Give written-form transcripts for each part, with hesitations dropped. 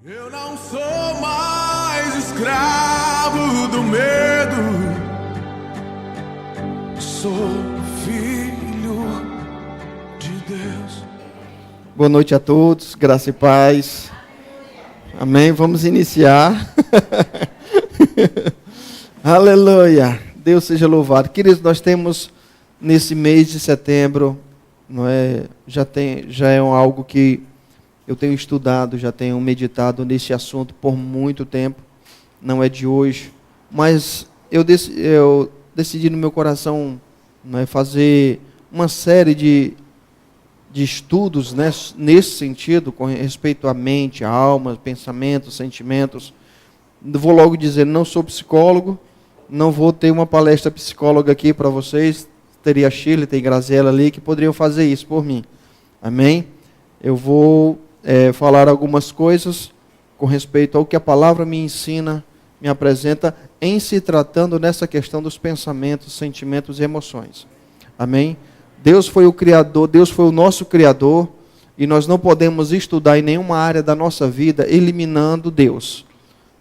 Eu não sou mais escravo do medo, sou filho de Deus. Boa noite a todos, graça e paz. Amém, vamos iniciar. Aleluia, Deus seja louvado. Queridos, nós temos nesse mês de setembro, não é, já é algo que eu tenho estudado, já tenho meditado nesse assunto por muito tempo, não é de hoje, mas eu decidi no meu coração, não é, fazer uma série de estudos, né, nesse sentido, com respeito à mente, à alma, pensamentos, sentimentos. Vou logo dizer, não sou psicólogo, não vou ter uma palestra psicóloga aqui para vocês. Teria a Shirley, tem Graziela ali, que poderiam fazer isso por mim. Amém? Eu vou falar algumas coisas com respeito ao que a palavra me ensina, me apresenta, em se tratando nessa questão dos pensamentos, sentimentos e emoções. Amém? Deus foi o Criador, Deus foi o nosso Criador, e nós não podemos estudar em nenhuma área da nossa vida eliminando Deus.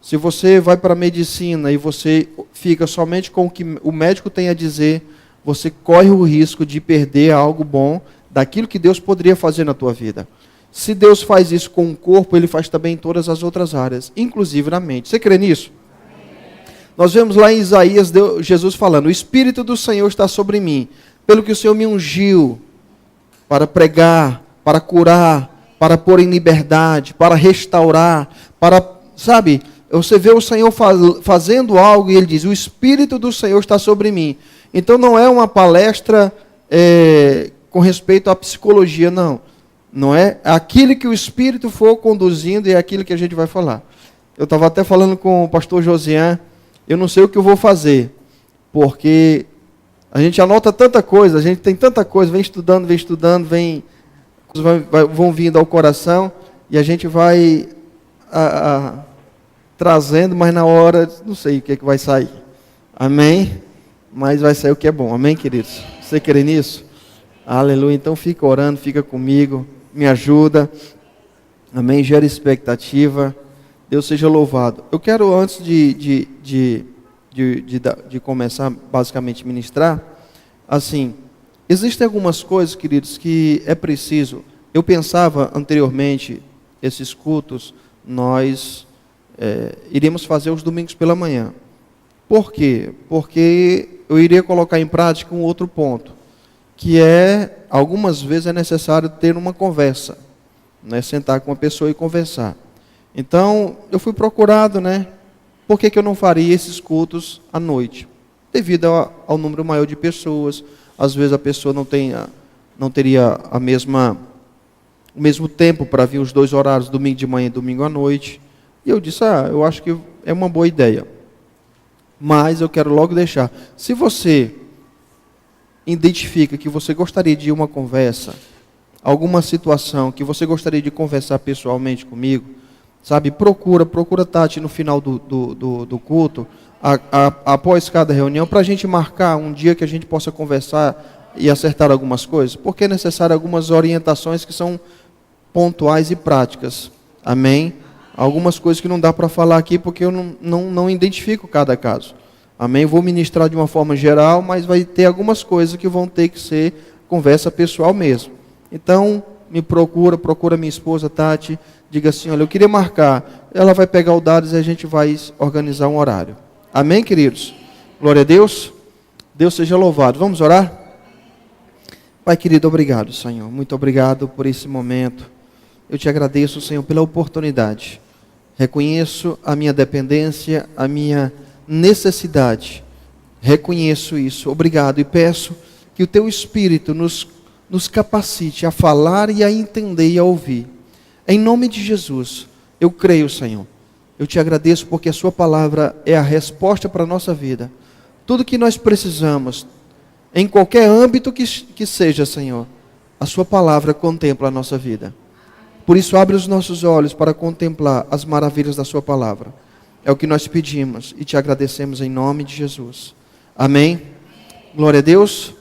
Se você vai para a medicina e você fica somente com o que o médico tem a dizer, você corre o risco de perder algo bom daquilo que Deus poderia fazer na tua vida. Se Deus faz isso com o corpo, Ele faz também em todas as outras áreas, inclusive na mente. Você crê nisso? Nós vemos lá em Isaías, Jesus falando, o Espírito do Senhor está sobre mim, pelo que o Senhor me ungiu para pregar, para curar, para pôr em liberdade, para restaurar, para, sabe, você vê o Senhor fazendo algo e Ele diz, o Espírito do Senhor está sobre mim. Então não é uma palestra com respeito à psicologia, não. Não é aquilo que o Espírito for conduzindo e é aquilo que a gente vai falar. Eu estava até falando com o pastor Josian, eu não sei o que eu vou fazer, porque a gente anota tanta coisa, a gente tem tanta coisa, vem estudando, vão vindo ao coração, e a gente vai trazendo, mas na hora, não sei o que vai sair. Amém? Mas vai sair o que é bom. Amém, queridos? Você crê nisso? Aleluia. Então fica orando, fica comigo, me ajuda. Amém? Gera expectativa. Deus seja louvado. Eu quero, antes de começar basicamente a ministrar, assim, existem algumas coisas, queridos, que é preciso. Eu pensava anteriormente, esses cultos, nós iríamos fazer os domingos pela manhã. Por quê? Porque eu iria colocar em prática um outro ponto, que algumas vezes é necessário ter uma conversa, né? Sentar com uma pessoa e conversar. Então, eu fui procurado, né? Por que eu não faria esses cultos à noite? Devido ao número maior de pessoas, às vezes a pessoa não teria o mesmo tempo para vir os dois horários, domingo de manhã e domingo à noite. E eu disse, eu acho que é uma boa ideia. Mas eu quero logo deixar, se você identifica que você gostaria de uma conversa, alguma situação que você gostaria de conversar pessoalmente comigo, sabe, procura Tati no final do culto, após cada reunião, para a gente marcar um dia que a gente possa conversar e acertar algumas coisas, porque é necessário algumas orientações que são pontuais e práticas. Amém? Algumas coisas que não dá para falar aqui, porque eu não identifico cada caso. Amém? Vou ministrar de uma forma geral, mas vai ter algumas coisas que vão ter que ser conversa pessoal mesmo. Então, me procura minha esposa, Tati, diga assim, olha, eu queria marcar. Ela vai pegar o dados e a gente vai organizar um horário. Amém, queridos? Glória a Deus. Deus seja louvado. Vamos orar? Pai querido, obrigado, Senhor. Muito obrigado por esse momento. Eu te agradeço, Senhor, pela oportunidade. Reconheço a minha dependência, a minha necessidade. Reconheço isso. Obrigado. E peço que o Teu Espírito nos capacite a falar e a entender e a ouvir. Em nome de Jesus, eu creio, Senhor. Eu te agradeço porque a Sua palavra é a resposta para a nossa vida. Tudo que nós precisamos, em qualquer âmbito que seja, Senhor, a Sua palavra contempla a nossa vida. Por isso, abre os nossos olhos para contemplar as maravilhas da Sua palavra. É o que nós pedimos e te agradecemos em nome de Jesus. Amém? Glória a Deus.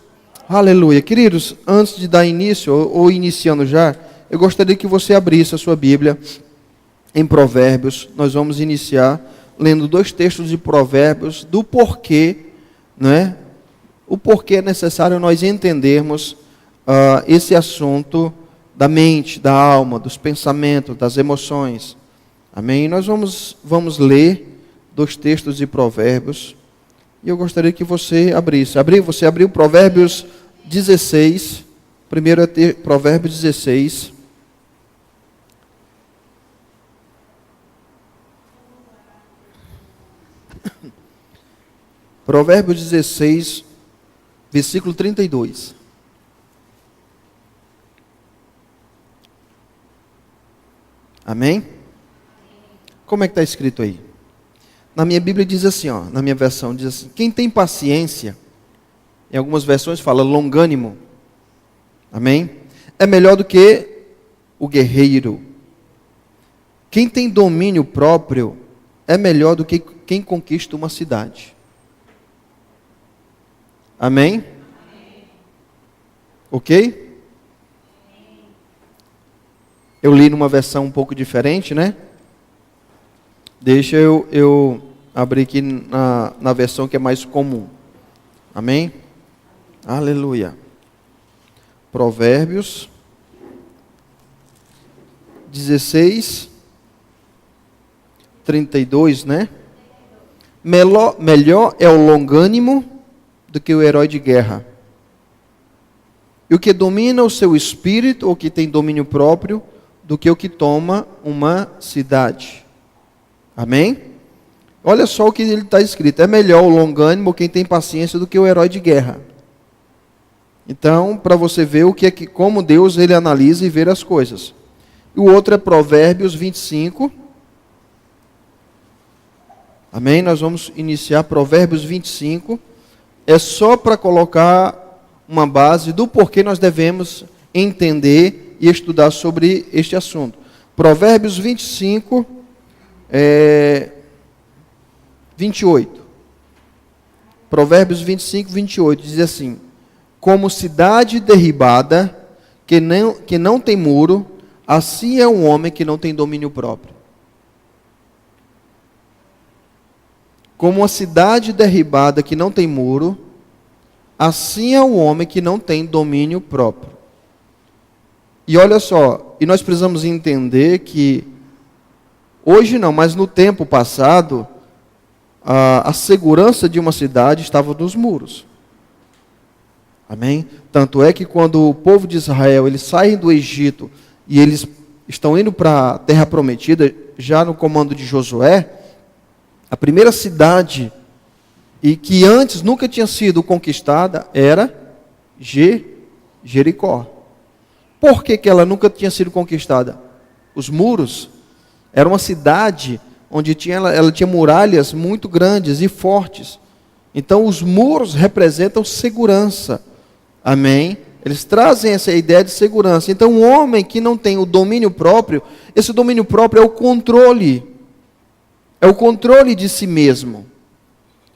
Aleluia. Queridos, antes de dar início, ou iniciando já, eu gostaria que você abrisse a sua Bíblia em Provérbios. Nós vamos iniciar lendo 2 textos de Provérbios do porquê, né? O porquê é necessário nós entendermos esse assunto da mente, da alma, dos pensamentos, das emoções. Amém? E nós vamos ler 2 textos de Provérbios. E eu gostaria que você abrisse. Você abriu Provérbios 16. Primeiro é Provérbios 16. Provérbios 16, versículo 32. Amém? Como é que está escrito aí? Na minha Bíblia diz assim, ó, na minha versão diz assim: quem tem paciência, em algumas versões fala longânimo, amém? É melhor do que o guerreiro. Quem tem domínio próprio é melhor do que quem conquista uma cidade. Amém? Ok? Eu li numa versão um pouco diferente, né? Deixa eu abrir aqui na versão que é mais comum. Amém? Aleluia. Provérbios 16, 32, né? Melhor é o longânimo do que o herói de guerra. E o que domina o seu espírito, ou que tem domínio próprio, do que o que toma uma cidade. Amém? Olha só o que ele está escrito. É melhor o longânimo, quem tem paciência, do que o herói de guerra. Então, para você ver o que é como Deus ele analisa e vê as coisas. E o outro é Provérbios 25. Amém? Nós vamos iniciar Provérbios 25. É só para colocar uma base do porquê nós devemos entender e estudar sobre este assunto. Provérbios 25, 28. Provérbios 25, 28 diz assim: como cidade derribada, que não tem muro, assim é um homem que não tem domínio próprio. Como uma cidade derribada que não tem muro, assim é o homem que não tem domínio próprio. E olha só, e nós precisamos entender que, hoje não, mas no tempo passado, a segurança de uma cidade estava nos muros. Amém? Tanto é que quando o povo de Israel, eles saem do Egito e eles estão indo para a Terra Prometida, já no comando de Josué, a primeira cidade, e que antes nunca tinha sido conquistada, era Jericó. Por que ela nunca tinha sido conquistada? Os muros. Era uma cidade onde ela tinha muralhas muito grandes e fortes. Então os muros representam segurança. Amém? Eles trazem essa ideia de segurança. Então um homem que não tem o domínio próprio, esse domínio próprio é o controle. É o controle de si mesmo.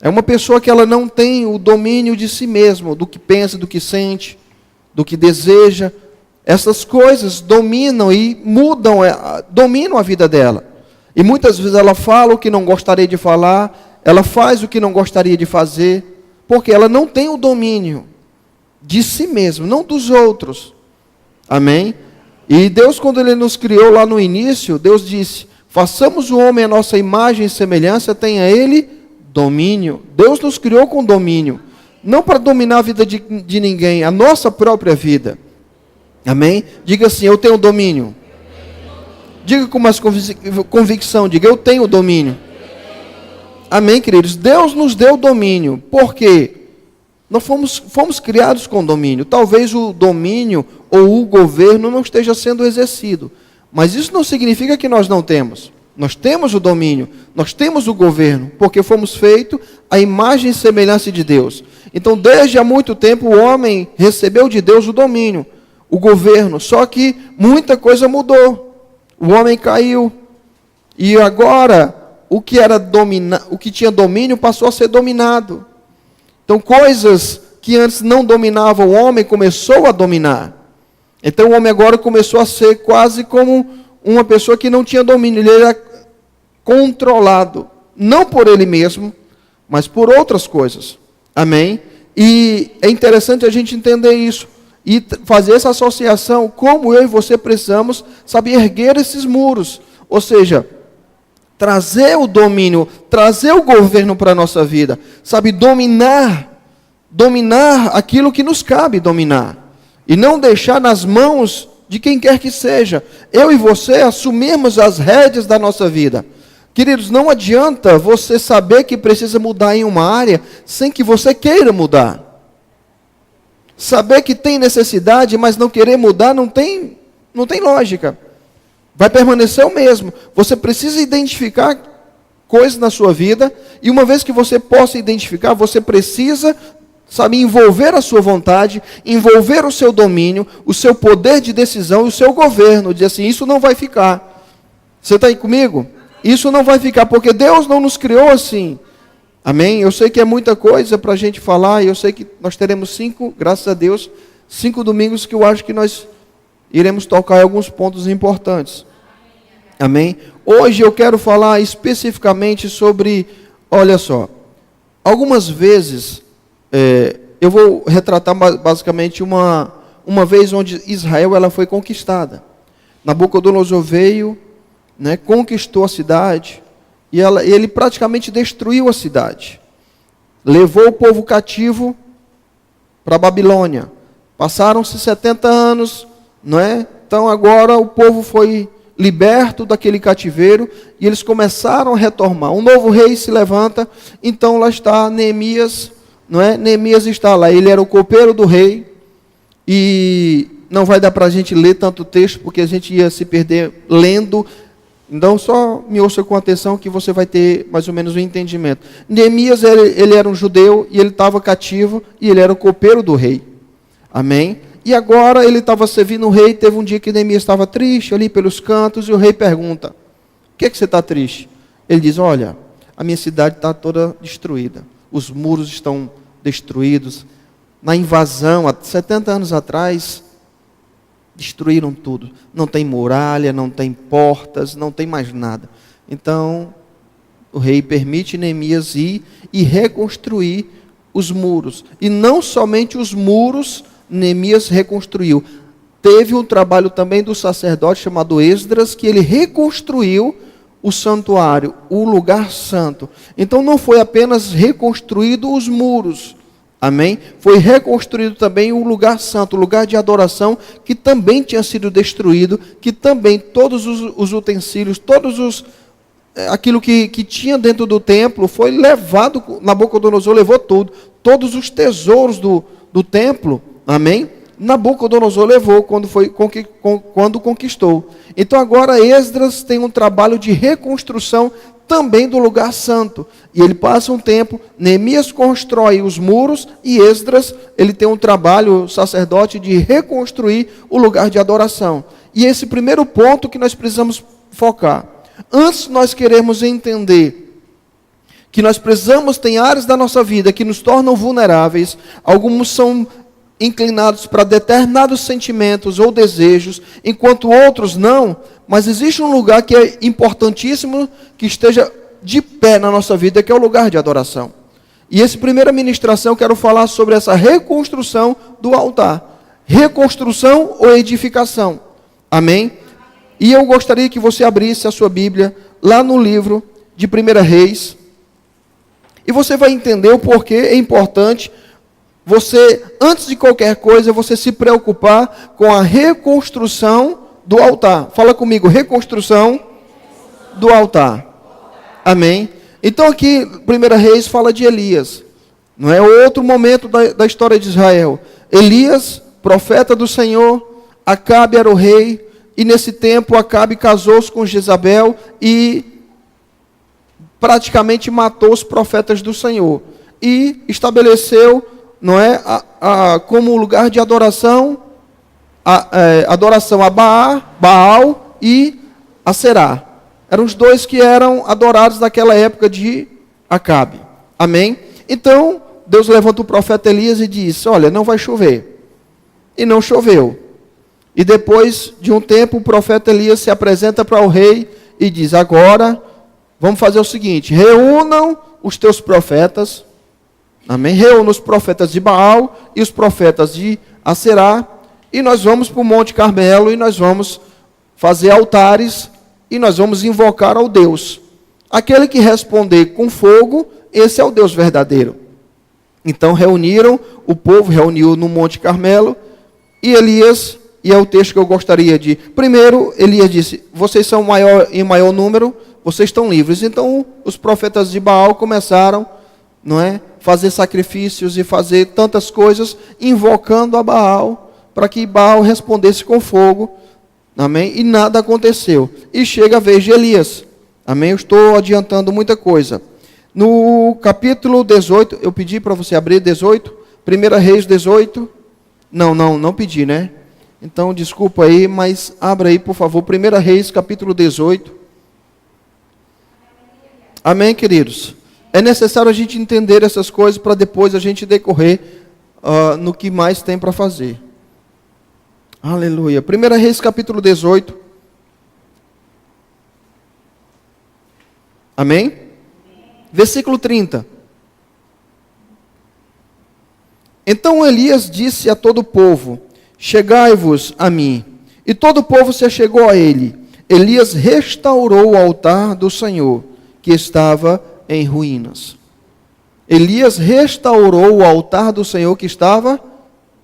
É uma pessoa que ela não tem o domínio de si mesmo, do que pensa, do que sente, do que deseja. Essas coisas dominam e dominam a vida dela. E muitas vezes ela fala o que não gostaria de falar, ela faz o que não gostaria de fazer, porque ela não tem o domínio de si mesmo, não dos outros. Amém? E Deus, quando Ele nos criou lá no início, Deus disse: façamos o homem a nossa imagem e semelhança, tenha ele domínio. Deus nos criou com domínio, não para dominar a vida de ninguém, a nossa própria vida. Amém? Diga assim: eu tenho domínio. Diga com mais convicção, diga: eu tenho domínio. Amém, queridos? Deus nos deu domínio. Por quê? Nós fomos criados com domínio. Talvez o domínio ou o governo não esteja sendo exercido, mas isso não significa que nós não temos. Nós temos o domínio, nós temos o governo, porque fomos feitos à imagem e semelhança de Deus. Então, desde há muito tempo, o homem recebeu de Deus o domínio, o governo. Só que muita coisa mudou. O homem caiu. E agora, o que tinha domínio passou a ser dominado. Então, coisas que antes não dominavam o homem, começou a dominar. Então, o homem agora começou a ser quase como uma pessoa que não tinha domínio, ele era controlado, não por ele mesmo, mas por outras coisas. Amém? E é interessante a gente entender isso e fazer essa associação, como eu e você precisamos, sabe, erguer esses muros. Ou seja, trazer o domínio, trazer o governo para a nossa vida, sabe, dominar aquilo que nos cabe dominar. E não deixar nas mãos de quem quer que seja. Eu e você assumirmos as rédeas da nossa vida. Queridos, não adianta você saber que precisa mudar em uma área sem que você queira mudar. Saber que tem necessidade, mas não querer mudar, não tem lógica. Vai permanecer o mesmo. Você precisa identificar coisas na sua vida, e uma vez que você possa identificar, você precisa, sabe, envolver a sua vontade, envolver o seu domínio, o seu poder de decisão e o seu governo. Dizer assim, isso não vai ficar. Você está aí comigo? Isso não vai ficar, porque Deus não nos criou assim. Amém? Eu sei que é muita coisa para a gente falar, e eu sei que nós teremos graças a Deus, 5 domingos que eu acho que nós iremos tocar em alguns pontos importantes. Amém? Hoje eu quero falar especificamente sobre, olha só, algumas vezes, eu vou retratar basicamente uma vez onde Israel ela foi conquistada. Nabucodonosor veio, né, conquistou a cidade, e ele praticamente destruiu a cidade. Levou o povo cativo para a Babilônia. Passaram-se 70 anos, não é? Então agora o povo foi liberto daquele cativeiro, e eles começaram a retornar. Um novo rei se levanta, então lá está Neemias, não é? Neemias está lá, ele era o copeiro do rei, e não vai dar para a gente ler tanto texto, porque a gente ia se perder lendo. Então só me ouça com atenção que você vai ter mais ou menos um entendimento. Neemias, ele era um judeu, e ele estava cativo, e ele era o copeiro do rei. Amém? E agora ele estava servindo o rei. Teve um dia que Neemias estava triste ali pelos cantos, e o rei pergunta, por que você está triste? Ele diz, olha, a minha cidade está toda destruída, os muros estão destruídos, na invasão, há 70 anos atrás, destruíram tudo, não tem muralha, não tem portas, não tem mais nada. Então o rei permite Neemias ir e reconstruir os muros, e não somente os muros Neemias reconstruiu, teve um trabalho também do sacerdote chamado Esdras, que ele reconstruiu o santuário, o lugar santo. Então não foi apenas reconstruído os muros, amém? Foi reconstruído também o lugar santo, o lugar de adoração, que também tinha sido destruído, que também todos os utensílios, aquilo que tinha dentro do templo foi levado. Nabucodonosor levou tudo, todos os tesouros do templo, amém? Nabucodonosor levou quando conquistou. Então agora Esdras tem um trabalho de reconstrução também do lugar santo. E ele passa um tempo, Neemias constrói os muros, e Esdras, ele tem um trabalho, sacerdote, de reconstruir o lugar de adoração. E esse primeiro ponto que nós precisamos focar. Antes nós queremos entender que nós precisamos, tem áreas da nossa vida que nos tornam vulneráveis, alguns são inclinados para determinados sentimentos ou desejos, enquanto outros não, mas existe um lugar que é importantíssimo que esteja de pé na nossa vida, que é o lugar de adoração. E essa primeira ministração eu quero falar sobre essa reconstrução do altar. Reconstrução ou edificação? Amém? E eu gostaria que você abrisse a sua Bíblia lá no livro de 1 Reis, e você vai entender o porquê é importante você, antes de qualquer coisa, você se preocupar com a reconstrução do altar. Fala comigo, reconstrução do altar. Amém? Então aqui, 1 Reis fala de Elias. Não é outro momento da história de Israel. Elias, profeta do Senhor, Acabe era o rei, e nesse tempo Acabe casou-se com Jezabel e praticamente matou os profetas do Senhor. E estabeleceu, não é, como lugar de adoração, adoração a Baal e a Será. Eram os dois que eram adorados naquela época de Acabe. Amém? Então, Deus levanta o profeta Elias e diz, olha, não vai chover. E não choveu. E depois de um tempo, o profeta Elias se apresenta para o rei e diz: agora, vamos fazer o seguinte, reúnam os teus profetas, amém? Reúna os profetas de Baal e os profetas de Aserá, e nós vamos para o Monte Carmelo, e nós vamos fazer altares, e nós vamos invocar ao Deus. Aquele que responder com fogo, esse é o Deus verdadeiro. Então reuniram, o povo reuniu no Monte Carmelo, e Elias, e é o texto que eu gostaria de... Primeiro, Elias disse: vocês são em maior número, vocês estão livres. Então, os profetas de Baal começaram, não é, fazer sacrifícios e fazer tantas coisas, invocando a Baal, para que Baal respondesse com fogo, amém? E nada aconteceu. E chega a vez de Elias, amém? Eu estou adiantando muita coisa. No capítulo 18, eu pedi para você abrir 18, 1 Reis 18, não pedi, né? Então, desculpa aí, mas abra aí, por favor, 1 Reis, capítulo 18. Amém, queridos? É necessário a gente entender essas coisas para depois a gente decorrer no que mais tem para fazer. Aleluia. 1 Reis, capítulo 18. Amém? Versículo 30. Então Elias disse a todo o povo: chegai-vos a mim. E todo o povo se achegou a ele. Elias restaurou o altar do Senhor, que estava em ruínas. Elias restaurou o altar do Senhor que estava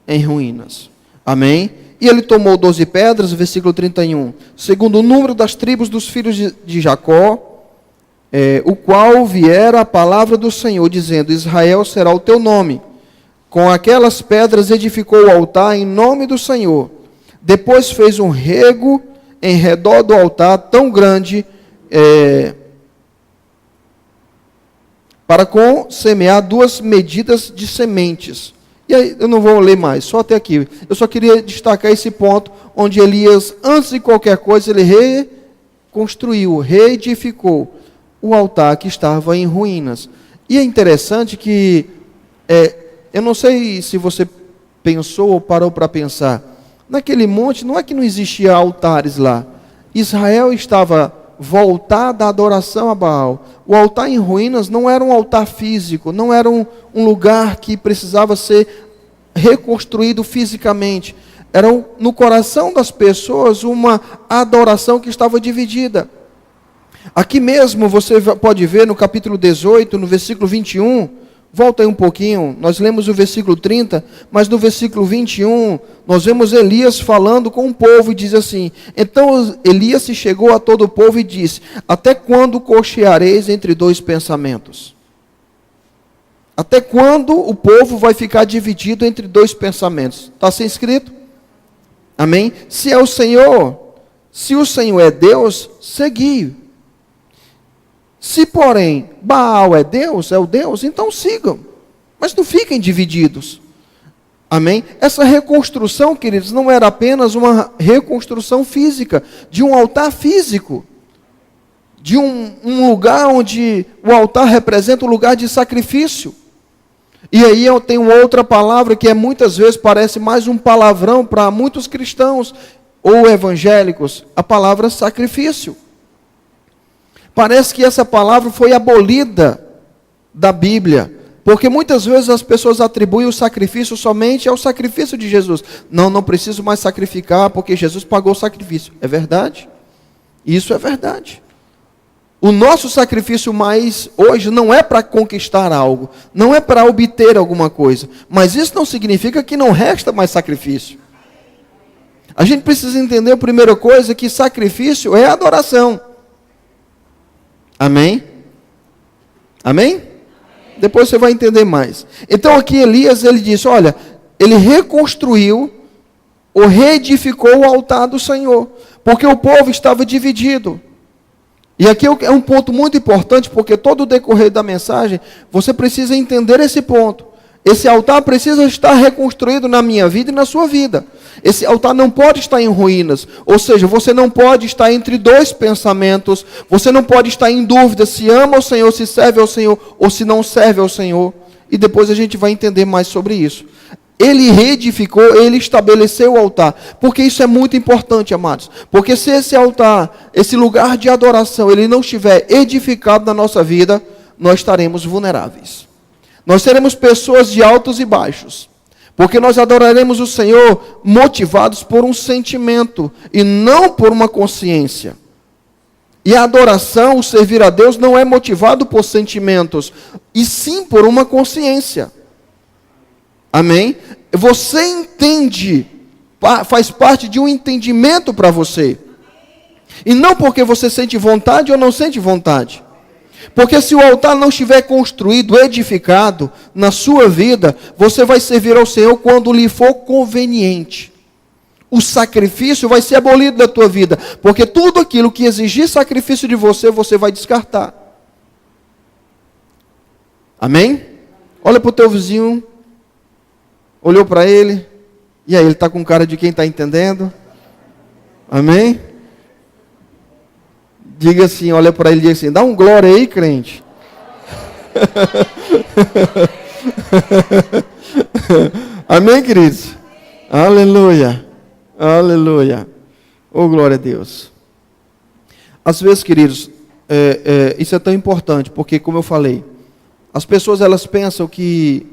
em ruínas. Amém? E ele tomou 12 pedras, versículo 31, segundo o número das tribos dos filhos de Jacó, o qual viera a palavra do Senhor, dizendo: Israel será o teu nome. Com aquelas pedras edificou o altar em nome do Senhor. Depois fez um rego em redor do altar tão grande, para semear 2 medidas de sementes. E aí, eu não vou ler mais, só até aqui. Eu só queria destacar esse ponto, onde Elias, antes de qualquer coisa, ele reconstruiu, reedificou o altar que estava em ruínas. E é interessante que, eu não sei se você pensou ou parou para pensar, naquele monte não é que não existia altares lá. Israel estava voltada à adoração a Baal. O altar em ruínas não era um altar físico, não era um lugar que precisava ser reconstruído fisicamente. Era no coração das pessoas uma adoração que estava dividida. Aqui mesmo você pode ver no capítulo 18, no versículo 21, volta aí um pouquinho, nós lemos o versículo 30, mas no versículo 21, nós vemos Elias falando com o povo e diz assim: então Elias se chegou a todo o povo e disse: até quando cocheareis entre 2 pensamentos? Até quando o povo vai ficar dividido entre 2 pensamentos? Está assim escrito? Amém? Se é o Senhor, se o Senhor é Deus, segui. Se, porém, Baal é o Deus, então sigam. Mas não fiquem divididos. Amém? Essa reconstrução, queridos, não era apenas uma reconstrução física, de um altar físico, de um lugar onde o altar representa um lugar de sacrifício. E aí eu tenho outra palavra que muitas vezes parece mais um palavrão para muitos cristãos ou evangélicos, a palavra sacrifício. Parece que essa palavra foi abolida da Bíblia, porque muitas vezes as pessoas atribuem o sacrifício somente ao sacrifício de Jesus. Não preciso mais sacrificar porque Jesus pagou o sacrifício. É verdade? Isso é verdade. O nosso sacrifício mais hoje não é para conquistar algo, não é para obter alguma coisa, mas isso não significa que não resta mais sacrifício. A gente precisa entender a primeira coisa, que sacrifício é adoração. Amém? Amém? Depois você vai entender mais. Então aqui Elias, ele disse, olha, ele reconstruiu ou reedificou o altar do Senhor, porque o povo estava dividido. E aqui é um ponto muito importante, porque todo o decorrer da mensagem, você precisa entender esse ponto. Esse altar precisa estar reconstruído na minha vida e na sua vida. Esse altar não pode estar em ruínas. Ou seja, você não pode estar entre 2 pensamentos. Você não pode estar em dúvida se ama ao Senhor, se serve ao Senhor, ou se não serve ao Senhor. E depois a gente vai entender mais sobre isso. Ele reedificou, ele estabeleceu o altar. Porque isso é muito importante, amados. Porque se esse altar, esse lugar de adoração, ele não estiver edificado na nossa vida, nós estaremos vulneráveis. Nós seremos pessoas de altos e baixos. Porque nós adoraremos o Senhor motivados por um sentimento e não por uma consciência. E a adoração, o servir a Deus, não é motivado por sentimentos, e sim por uma consciência. Amém? Você entende, faz parte de um entendimento para você. E não porque você sente vontade ou não sente vontade. Porque se o altar não estiver construído, edificado na sua vida, você vai servir ao Senhor quando lhe for conveniente. O sacrifício vai ser abolido da tua vida, porque tudo aquilo que exigir sacrifício de você, você vai descartar. Amém? Olha para o teu vizinho, olhou para ele, e aí ele está com cara de quem está entendendo? Amém? Diga assim, olha para ele e diga assim, dá um glória aí, crente. Amém, queridos? Aleluia, aleluia. Oh, glória a Deus. Às vezes, queridos, isso é tão importante, porque como eu falei, as pessoas elas pensam que,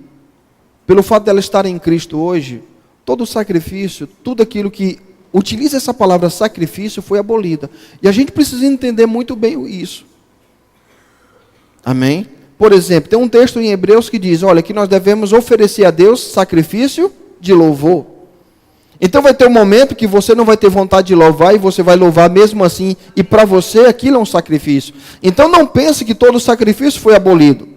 pelo fato de elas estarem em Cristo hoje, todo o sacrifício, tudo aquilo que utiliza essa palavra sacrifício foi abolida. E a gente precisa entender muito bem isso. Amém? Por exemplo, tem um texto em Hebreus que diz, olha, que nós devemos oferecer a Deus sacrifício de louvor. Então vai ter um momento que você não vai ter vontade de louvar e você vai louvar mesmo assim. E para você aquilo é um sacrifício. Então não pense que todo sacrifício foi abolido.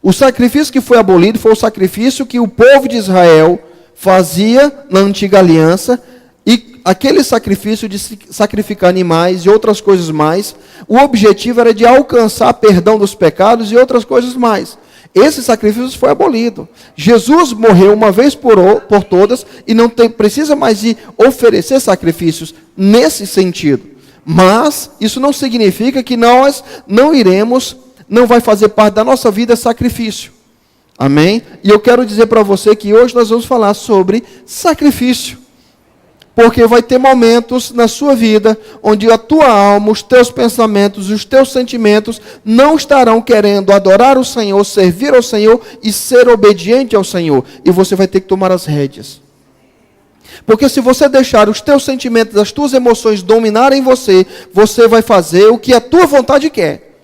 O sacrifício que foi abolido foi o sacrifício que o povo de Israel fazia na antiga aliança. E aquele sacrifício de sacrificar animais e outras coisas mais, o objetivo era de alcançar perdão dos pecados e outras coisas mais. Esse sacrifício foi abolido. Jesus morreu uma vez por todas e não precisa mais de oferecer sacrifícios nesse sentido. Mas isso não significa que nós não vai fazer parte da nossa vida sacrifício. Amém? E eu quero dizer para você que hoje nós vamos falar sobre sacrifício. Porque vai ter momentos na sua vida onde a tua alma, os teus pensamentos, os teus sentimentos não estarão querendo adorar o Senhor, servir ao Senhor e ser obediente ao Senhor. E você vai ter que tomar as rédeas. Porque se você deixar os teus sentimentos, as tuas emoções dominarem você, você vai fazer o que a tua vontade quer.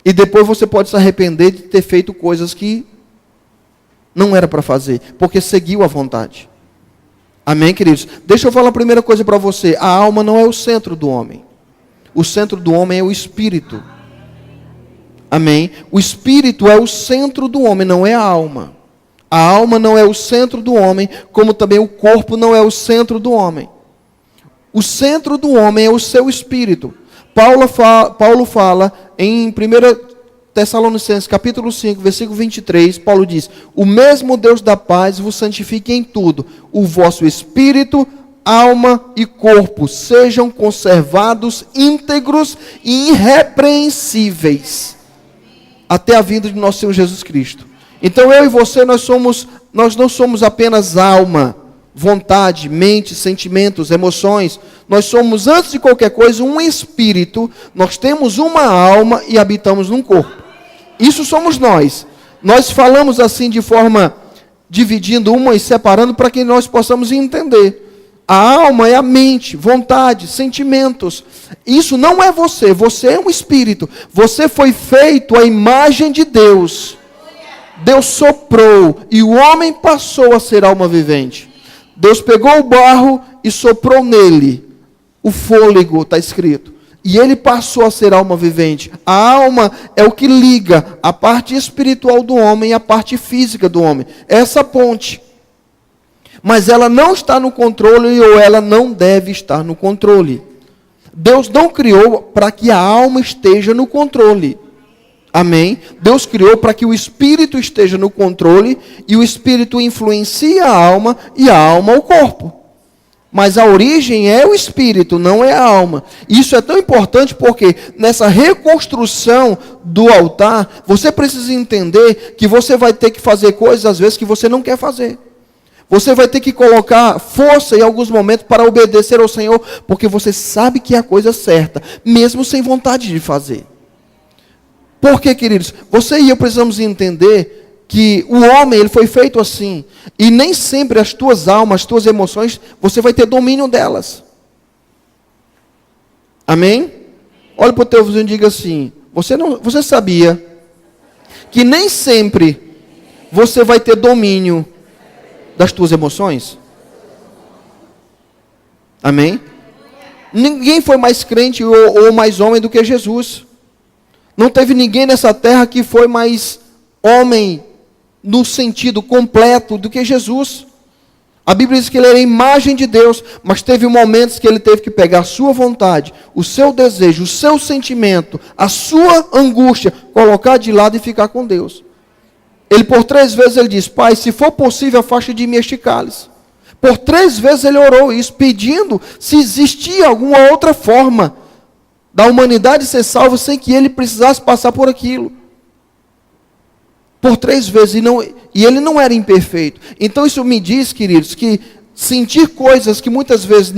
E depois você pode se arrepender de ter feito coisas que não era para fazer, porque seguiu a vontade. Amém, queridos? Deixa eu falar a primeira coisa para você. A alma não é o centro do homem. O centro do homem é o espírito. Amém? O espírito é o centro do homem, não é a alma. A alma não é o centro do homem, como também o corpo não é o centro do homem. O centro do homem é o seu espírito. Paulo fala em 1 Tessalonicenses capítulo 5, versículo 23, Paulo diz, o mesmo Deus da paz vos santifique em tudo, o vosso espírito, alma e corpo sejam conservados íntegros e irrepreensíveis, até a vinda de nosso Senhor Jesus Cristo. Então eu e você, nós não somos apenas alma, vontade, mente, sentimentos, emoções. Nós somos, antes de qualquer coisa, um espírito. Nós temos uma alma e habitamos num corpo. Isso somos nós. Nós falamos assim de forma dividindo uma e separando para que nós possamos entender. A alma é a mente, vontade, sentimentos. Isso não é você. Você é um espírito. Você foi feito à imagem de Deus. Deus soprou e o homem passou a ser alma vivente. Deus pegou o barro e soprou nele o fôlego, está escrito. E ele passou a ser alma vivente. A alma é o que liga a parte espiritual do homem e a parte física do homem. Essa ponte. Mas ela não está no controle ou ela não deve estar no controle. Deus não criou para que a alma esteja no controle. Amém? Deus criou para que o espírito esteja no controle e o espírito influencia a alma e a alma o corpo. Mas a origem é o espírito, não é a alma. Isso é tão importante porque nessa reconstrução do altar, você precisa entender que você vai ter que fazer coisas às vezes que você não quer fazer. Você vai ter que colocar força em alguns momentos para obedecer ao Senhor, porque você sabe que é a coisa certa, mesmo sem vontade de fazer. Por quê, queridos? Você e eu precisamos entender que o homem, ele foi feito assim, e nem sempre as tuas almas, as tuas emoções, você vai ter domínio delas. Amém? Olha para o teu vizinho e diga assim: você sabia que nem sempre você vai ter domínio das tuas emoções? Amém? Ninguém foi mais crente ou mais homem do que Jesus. Não teve ninguém nessa terra que foi mais homem no sentido completo do que Jesus. A Bíblia diz que ele era a imagem de Deus, mas teve momentos que ele teve que pegar a sua vontade, o seu desejo, o seu sentimento, a sua angústia, colocar de lado e ficar com Deus. Ele por 3 vezes ele diz: Pai, se for possível, afaste de mim este cálice. Por 3 vezes ele orou isso, pedindo se existia alguma outra forma da humanidade ser salva sem que ele precisasse passar por aquilo. Por 3 vezes, e ele não era imperfeito. Então isso me diz, queridos, que sentir coisas que muitas vezes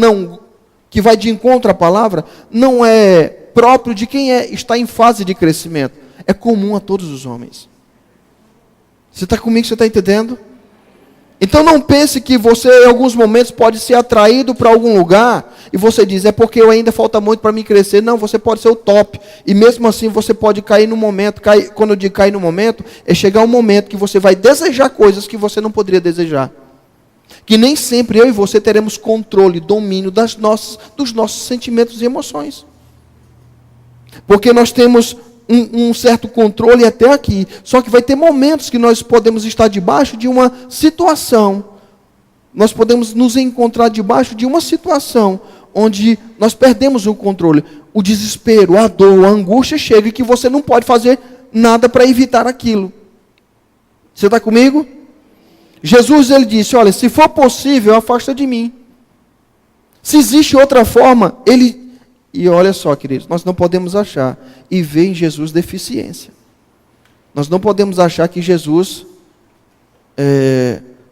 que vai de encontro à palavra, não é próprio de quem está em fase de crescimento. É comum a todos os homens. Você está comigo, você está entendendo? Então não pense que você em alguns momentos pode ser atraído para algum lugar e você diz: é porque eu ainda falta muito para mim crescer. Não, você pode ser o top. E mesmo assim você pode cair no momento. Quando eu digo cair no momento, é chegar um momento que você vai desejar coisas que você não poderia desejar. Que nem sempre eu e você teremos controle, domínio dos nossos sentimentos e emoções. Porque nós temos um certo controle até aqui. Só que vai ter momentos que nós podemos estar debaixo de uma situação. Nós podemos nos encontrar debaixo de uma situação onde nós perdemos o controle. O desespero, a dor, a angústia chega e que você não pode fazer nada para evitar aquilo. Você está comigo? Jesus, ele disse: olha, se for possível, afasta de mim. Se existe outra forma, E olha só, queridos, nós não podemos achar e ver em Jesus deficiência. Nós não podemos achar que Jesus,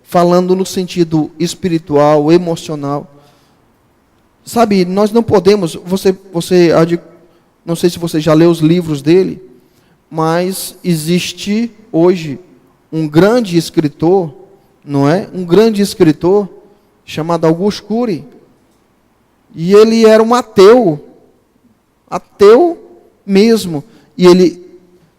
falando no sentido espiritual, emocional, sabe, nós não podemos, não sei se você já leu os livros dele, mas existe hoje um grande escritor, não é? Um grande escritor chamado Auguste Cury, e ele era um ateu mesmo, e ele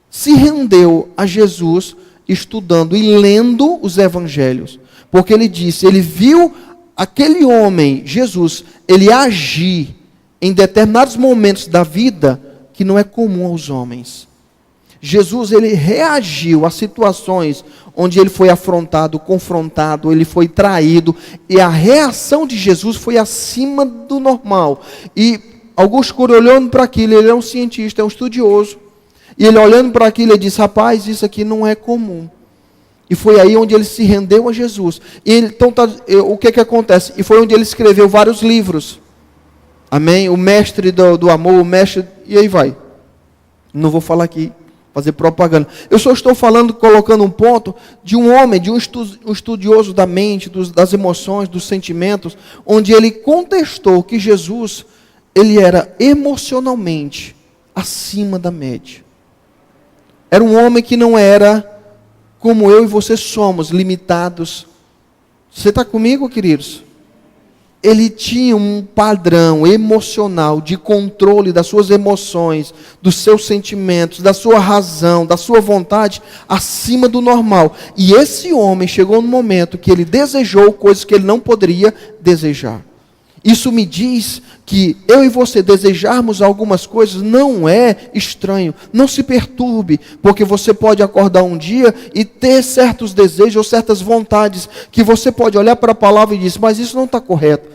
se rendeu a Jesus estudando e lendo os evangelhos, porque ele disse, ele viu aquele homem, Jesus, ele agir em determinados momentos da vida que não é comum aos homens. Jesus, ele reagiu a situações onde ele foi afrontado, confrontado, ele foi traído, e a reação de Jesus foi acima do normal. E Auguste Cury, olhando para aquilo, ele é um cientista, é um estudioso, e ele olhando para aquilo, ele disse: rapaz, isso aqui não é comum. E foi aí onde ele se rendeu a Jesus. E então, o que acontece? E foi onde ele escreveu vários livros. Amém? O mestre do amor, o mestre... E aí vai. Não vou falar aqui, fazer propaganda. Eu só estou falando, colocando um ponto de um homem, de um estudioso da mente, das emoções, dos sentimentos, onde ele contestou que Jesus, ele era emocionalmente acima da média. Era um homem que não era como eu e você somos, limitados. Você está comigo, queridos? Ele tinha um padrão emocional de controle das suas emoções, dos seus sentimentos, da sua razão, da sua vontade, acima do normal. E esse homem chegou no momento que ele desejou coisas que ele não poderia desejar. Isso me diz que eu e você desejarmos algumas coisas não é estranho. Não se perturbe, porque você pode acordar um dia e ter certos desejos ou certas vontades que você pode olhar para a palavra e dizer: mas isso não está correto.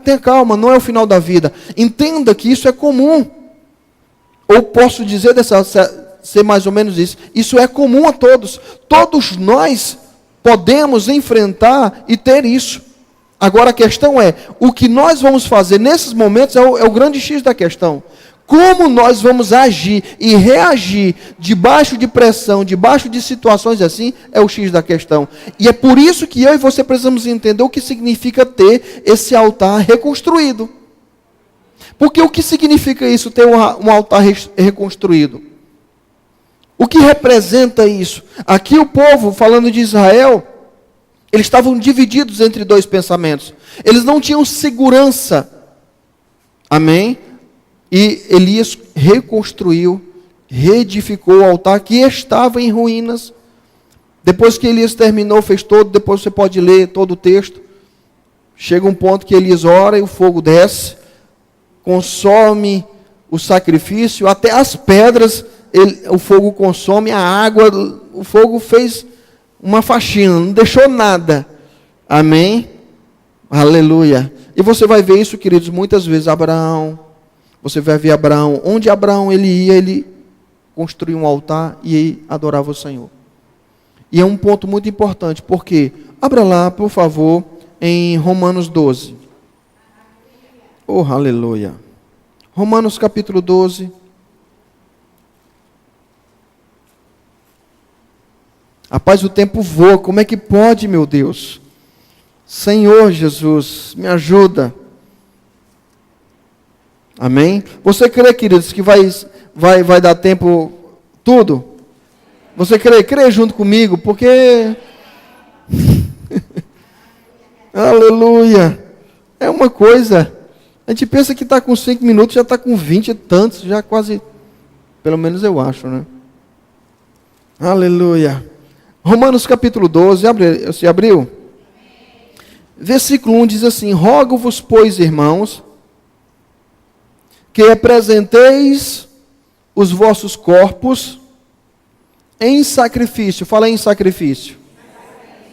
Tenha calma, não é o final da vida. Entenda que isso é comum. Ou posso dizer ser mais ou menos isso. Isso é comum a todos. Todos nós podemos enfrentar e ter isso. Agora a questão é, o que nós vamos fazer nesses momentos é o grande X da questão. como nós vamos agir e reagir debaixo de pressão, debaixo de situações assim, é o X da questão. E é por isso que eu e você precisamos entender o que significa ter esse altar reconstruído. Porque o que significa isso, ter um altar reconstruído? O que representa isso? Aqui o povo, falando de Israel, eles estavam divididos entre dois pensamentos. Eles não tinham segurança. Amém? E Elias reconstruiu, reedificou o altar que estava em ruínas. Depois que Elias terminou, fez todo, depois você pode ler todo o texto. Chega um ponto que Elias ora e o fogo desce, consome o sacrifício, até as pedras o fogo consome, a água, o fogo fez uma faxina, não deixou nada. Amém? Aleluia. E você vai ver isso, queridos, muitas vezes. Abraão, você vai ver Abraão, onde Abraão ele ia, ele construía um altar e adorava o Senhor. E é um ponto muito importante, porque, abra lá, por favor, em Romanos 12. Oh, aleluia. Romanos capítulo 12. Rapaz, o tempo voa, como é que pode, meu Deus? Senhor Jesus, me ajuda. Amém? Você crê, queridos, que vai dar tempo tudo? Você crê? Crê junto comigo, porque... Aleluia. É uma coisa... A gente pensa que está com 5 minutos, já está com 20 e tantos, já quase... Pelo menos eu acho, né? Aleluia. Romanos capítulo 12, você abriu? Versículo 1 diz assim: rogo-vos, pois, irmãos, que apresenteis os vossos corpos em sacrifício. Fala em sacrifício.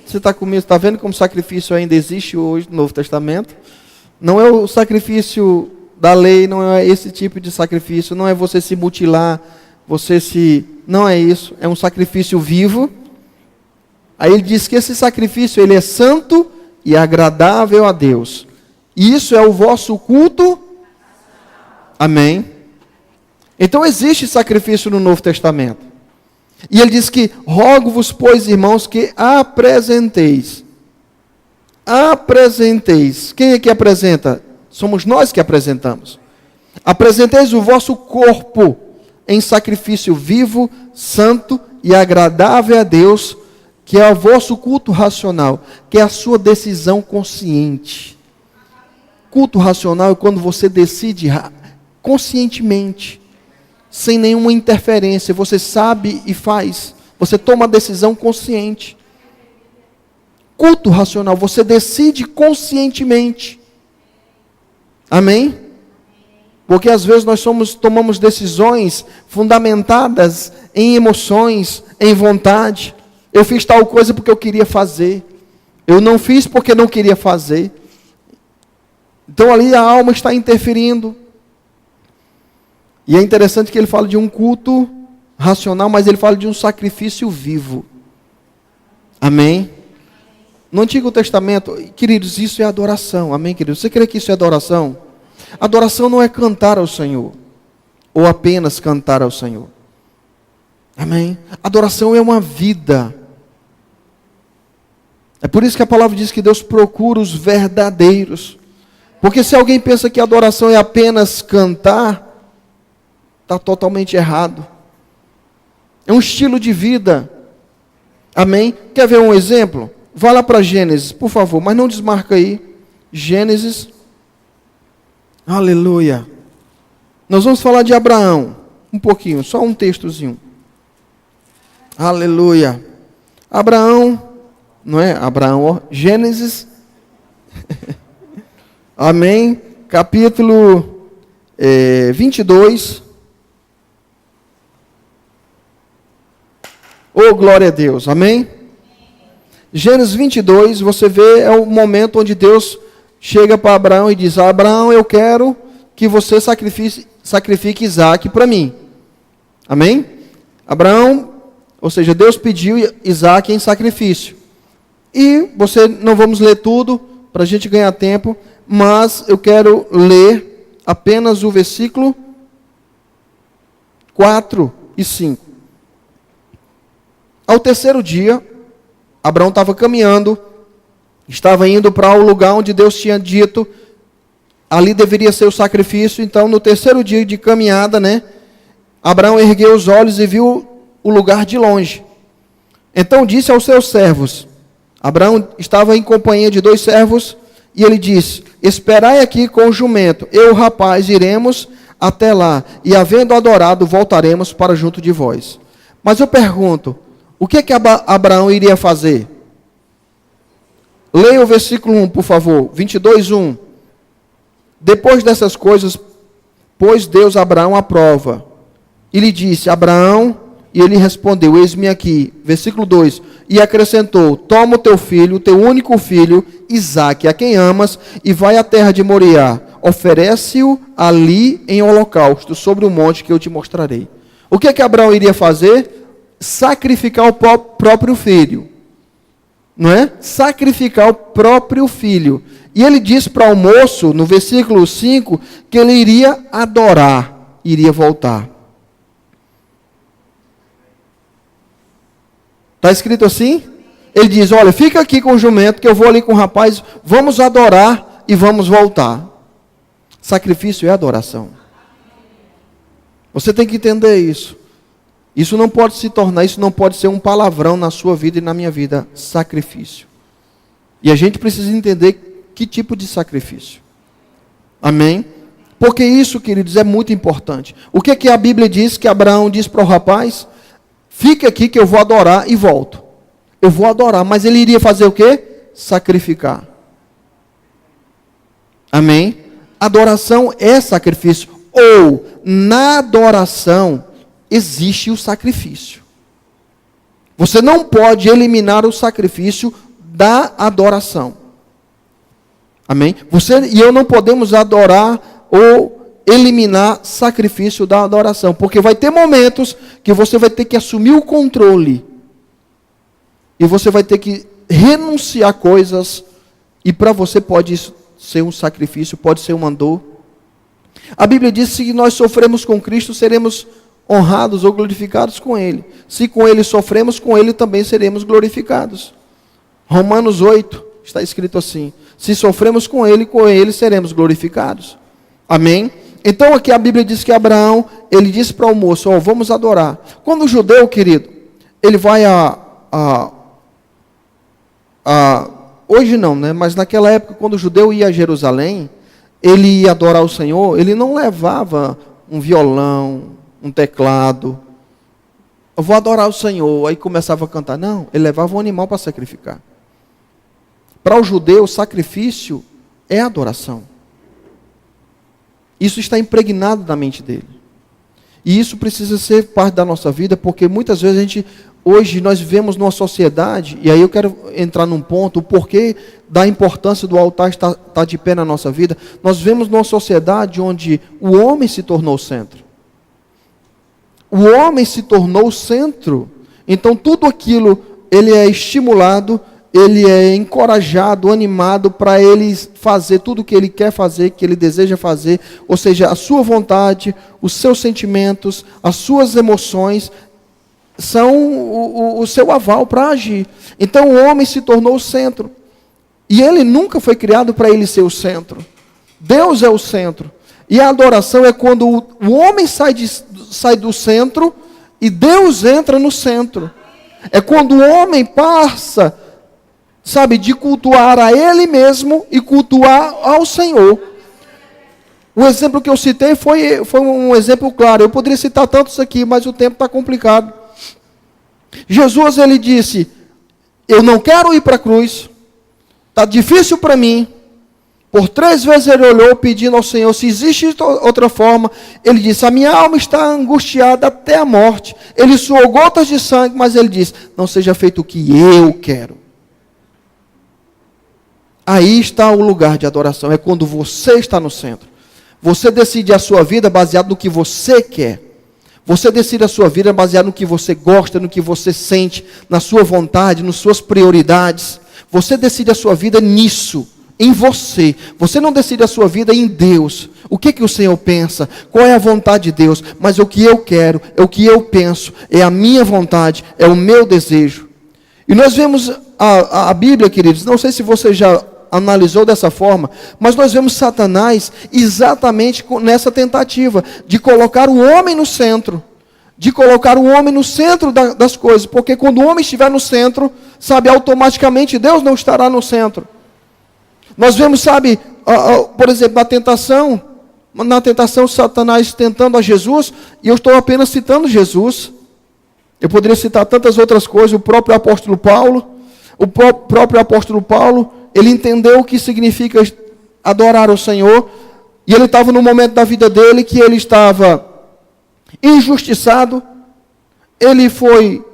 Você está comigo? Está vendo como sacrifício ainda existe hoje no Novo Testamento? Não é o sacrifício da lei, não é esse tipo de sacrifício, não é você se mutilar, não é isso, é um sacrifício vivo. Aí ele diz que esse sacrifício ele é santo e agradável a Deus. E isso é o vosso culto. Amém. Então existe sacrifício no Novo Testamento. E ele diz que rogo-vos, pois, irmãos, que apresenteis. Apresenteis. Quem é que apresenta? Somos nós que apresentamos. Apresenteis o vosso corpo em sacrifício vivo, santo e agradável a Deus, que é o vosso culto racional, que é a sua decisão consciente. Culto racional é quando você decide conscientemente, sem nenhuma interferência, você sabe e faz, você toma a decisão consciente. Culto racional, você decide conscientemente. Amém? Porque às vezes nós tomamos decisões fundamentadas em emoções, em vontade. Eu fiz tal coisa porque eu queria fazer. Eu não fiz porque não queria fazer. Então ali a alma está interferindo. E é interessante que ele fala de um culto racional, mas ele fala de um sacrifício vivo. Amém? No Antigo Testamento, queridos, isso é adoração. Amém, queridos? Você crê que isso é adoração? Adoração não é cantar ao Senhor, ou apenas cantar ao Senhor. Amém? Adoração é uma vida. É por isso que a palavra diz que Deus procura os verdadeiros. Porque se alguém pensa que adoração é apenas cantar, está totalmente errado. É um estilo de vida. Amém? Quer ver um exemplo? Vá lá para Gênesis, por favor, mas não desmarca aí. Gênesis. Aleluia. Nós vamos falar de Abraão. Um pouquinho, só um textozinho. Aleluia. Abraão, não é? Abraão, ó, Gênesis. Amém. Capítulo 22. Oh, glória a Deus. Amém. Gênesis 22, você vê, é o momento onde Deus chega para Abraão e diz: Abraão, eu quero que você sacrifique Isaac para mim. Amém? Abraão, ou seja, Deus pediu Isaac em sacrifício. E não vamos ler tudo para a gente ganhar tempo, mas eu quero ler apenas o versículo 4 e 5. Ao terceiro dia, Abraão estava caminhando, estava indo para o lugar onde Deus tinha dito, ali deveria ser o sacrifício. Então, no terceiro dia de caminhada, Abraão ergueu os olhos e viu o lugar de longe. Então disse aos seus servos, Abraão estava em companhia de 2 servos, e ele disse, esperai aqui com o jumento, eu e o rapaz iremos até lá, e havendo adorado, voltaremos para junto de vós. Mas eu pergunto, o que Abraão iria fazer? Leia o versículo 1, por favor, 22:1. Depois dessas coisas, pôs Deus a Abraão à prova, e lhe disse, Abraão, e ele respondeu, eis-me aqui. Versículo 2, e acrescentou, toma o teu filho, o teu único filho, Isaque, a quem amas, e vai à terra de Moriá, oferece-o ali em holocausto, sobre o monte que eu te mostrarei. O que Abraão iria fazer? Sacrificar o próprio filho, não é? Sacrificar o próprio filho. E ele disse para o moço, no versículo 5, que ele iria adorar, iria voltar. Está escrito assim? Ele diz, olha, fica aqui com o jumento, que eu vou ali com o rapaz, vamos adorar e vamos voltar. Sacrifício é adoração. Você tem que entender isso. Isso não pode se tornar, isso não pode ser um palavrão na sua vida e na minha vida. Sacrifício. E a gente precisa entender que tipo de sacrifício. Amém? Porque isso, queridos, é muito importante. O que é que a Bíblia diz, que Abraão diz para o rapaz? Fique aqui que eu vou adorar e volto. Eu vou adorar, mas ele iria fazer o quê? Sacrificar. Amém? Adoração é sacrifício. Ou, na adoração, existe o sacrifício. Você não pode eliminar o sacrifício da adoração. Amém? Você e eu não podemos adorar ou eliminar sacrifício da adoração, porque vai ter momentos que você vai ter que assumir o controle, e você vai ter que renunciar coisas, e para você pode isso ser um sacrifício, pode ser uma dor. A Bíblia diz que se nós sofremos com Cristo, seremos honrados ou glorificados com Ele. Se com Ele sofremos, com Ele também seremos glorificados. Romanos 8, está escrito assim, se sofremos com Ele seremos glorificados. Amém? Então aqui a Bíblia diz que Abraão, ele disse para o moço, vamos adorar. Quando o judeu, querido, ele vai hoje não, mas naquela época, quando o judeu ia a Jerusalém, ele ia adorar o Senhor, ele não levava um violão, um teclado, eu vou adorar o Senhor, aí começava a cantar. Não, ele levava um animal para sacrificar. Para o judeu, o sacrifício é adoração. Isso está impregnado na mente dele. E isso precisa ser parte da nossa vida, porque muitas vezes hoje nós vivemos numa sociedade, e aí eu quero entrar num ponto, o porquê da importância do altar estar de pé na nossa vida. Nós vivemos numa sociedade onde o homem se tornou o centro. O homem se tornou o centro. Então tudo aquilo, ele é estimulado, ele é encorajado, animado para ele fazer tudo o que ele quer fazer, que ele deseja fazer, ou seja, a sua vontade, os seus sentimentos, as suas emoções, são o seu aval para agir. Então o homem se tornou o centro, e ele nunca foi criado para ele ser o centro. Deus é o centro, e a adoração é quando o homem sai do centro, e Deus entra no centro. É quando o homem passa, de cultuar a ele mesmo e cultuar ao Senhor. O exemplo que eu citei foi um exemplo claro. Eu poderia citar tantos aqui, mas o tempo está complicado. Jesus, ele disse, eu não quero ir para a cruz, está difícil para mim. Por 3 vezes ele olhou pedindo ao Senhor, se existe outra forma. Ele disse, a minha alma está angustiada até a morte. Ele suou gotas de sangue, mas ele disse, não seja feito o que eu quero. Aí está o lugar de adoração, é quando você está no centro. Você decide a sua vida baseado no que você quer. Você decide a sua vida baseado no que você gosta, no que você sente, na sua vontade, nas suas prioridades. Você decide a sua vida nisso. em você. Você não decide a sua vida em Deus. O que o Senhor pensa? Qual é a vontade de Deus? Mas o que eu quero, é o que eu penso, é a minha vontade, é o meu desejo. E nós vemos a Bíblia, queridos, não sei se você já analisou dessa forma, mas nós vemos Satanás exatamente nessa tentativa de colocar o homem no centro. De colocar o homem no centro das coisas. Porque quando o homem estiver no centro, sabe, automaticamente Deus não estará no centro. Nós vemos, sabe, por exemplo, na tentação Satanás tentando a Jesus, e eu estou apenas citando Jesus. Eu poderia citar tantas outras coisas, o próprio apóstolo Paulo, ele entendeu o que significa adorar o Senhor, e ele estava no momento da vida dele que ele estava injustiçado, ele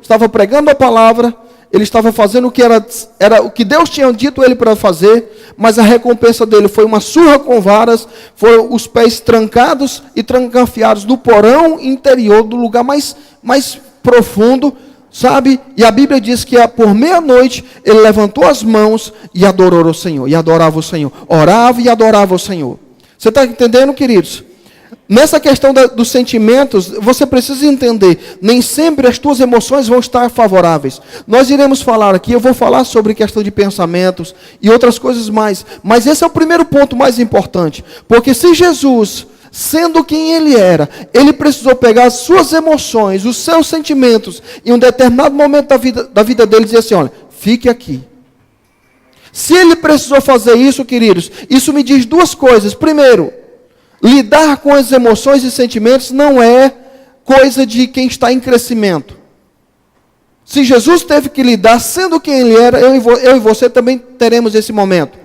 estava pregando a palavra, ele estava fazendo o que era o que Deus tinha dito ele para fazer, mas a recompensa dele foi uma surra com varas, foram os pés trancados e trancafiados no porão interior, do lugar mais profundo, sabe? E a Bíblia diz que por meia-noite ele levantou as mãos e adorou o Senhor, e adorava o Senhor, orava e adorava o Senhor. Você está entendendo, queridos? Nessa questão dos sentimentos, você precisa entender, nem sempre as tuas emoções vão estar favoráveis. Nós iremos falar aqui, eu vou falar sobre questão de pensamentos e outras coisas mais. Mas esse é o primeiro ponto mais importante. Porque se Jesus, sendo quem ele era, ele precisou pegar as suas emoções, os seus sentimentos, em um determinado momento da vida dele, e dizer assim, olha, fique aqui. Se ele precisou fazer isso, queridos, isso me diz duas coisas. Primeiro, lidar com as emoções e sentimentos não é coisa de quem está em crescimento. Se Jesus teve que lidar, sendo quem ele era, eu e você também teremos esse momento.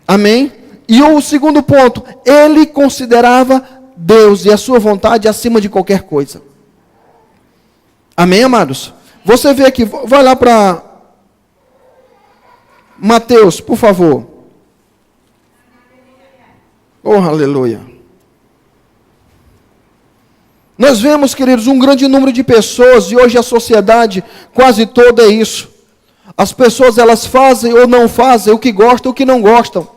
Amém? E o segundo ponto, ele considerava Deus e a sua vontade acima de qualquer coisa. Amém, amados? Você vê aqui, vai lá para Mateus, por favor. Oh, aleluia. Nós vemos, queridos, um grande número de pessoas, e hoje a sociedade quase toda é isso. As pessoas, elas fazem ou não fazem o que gostam, o que não gostam.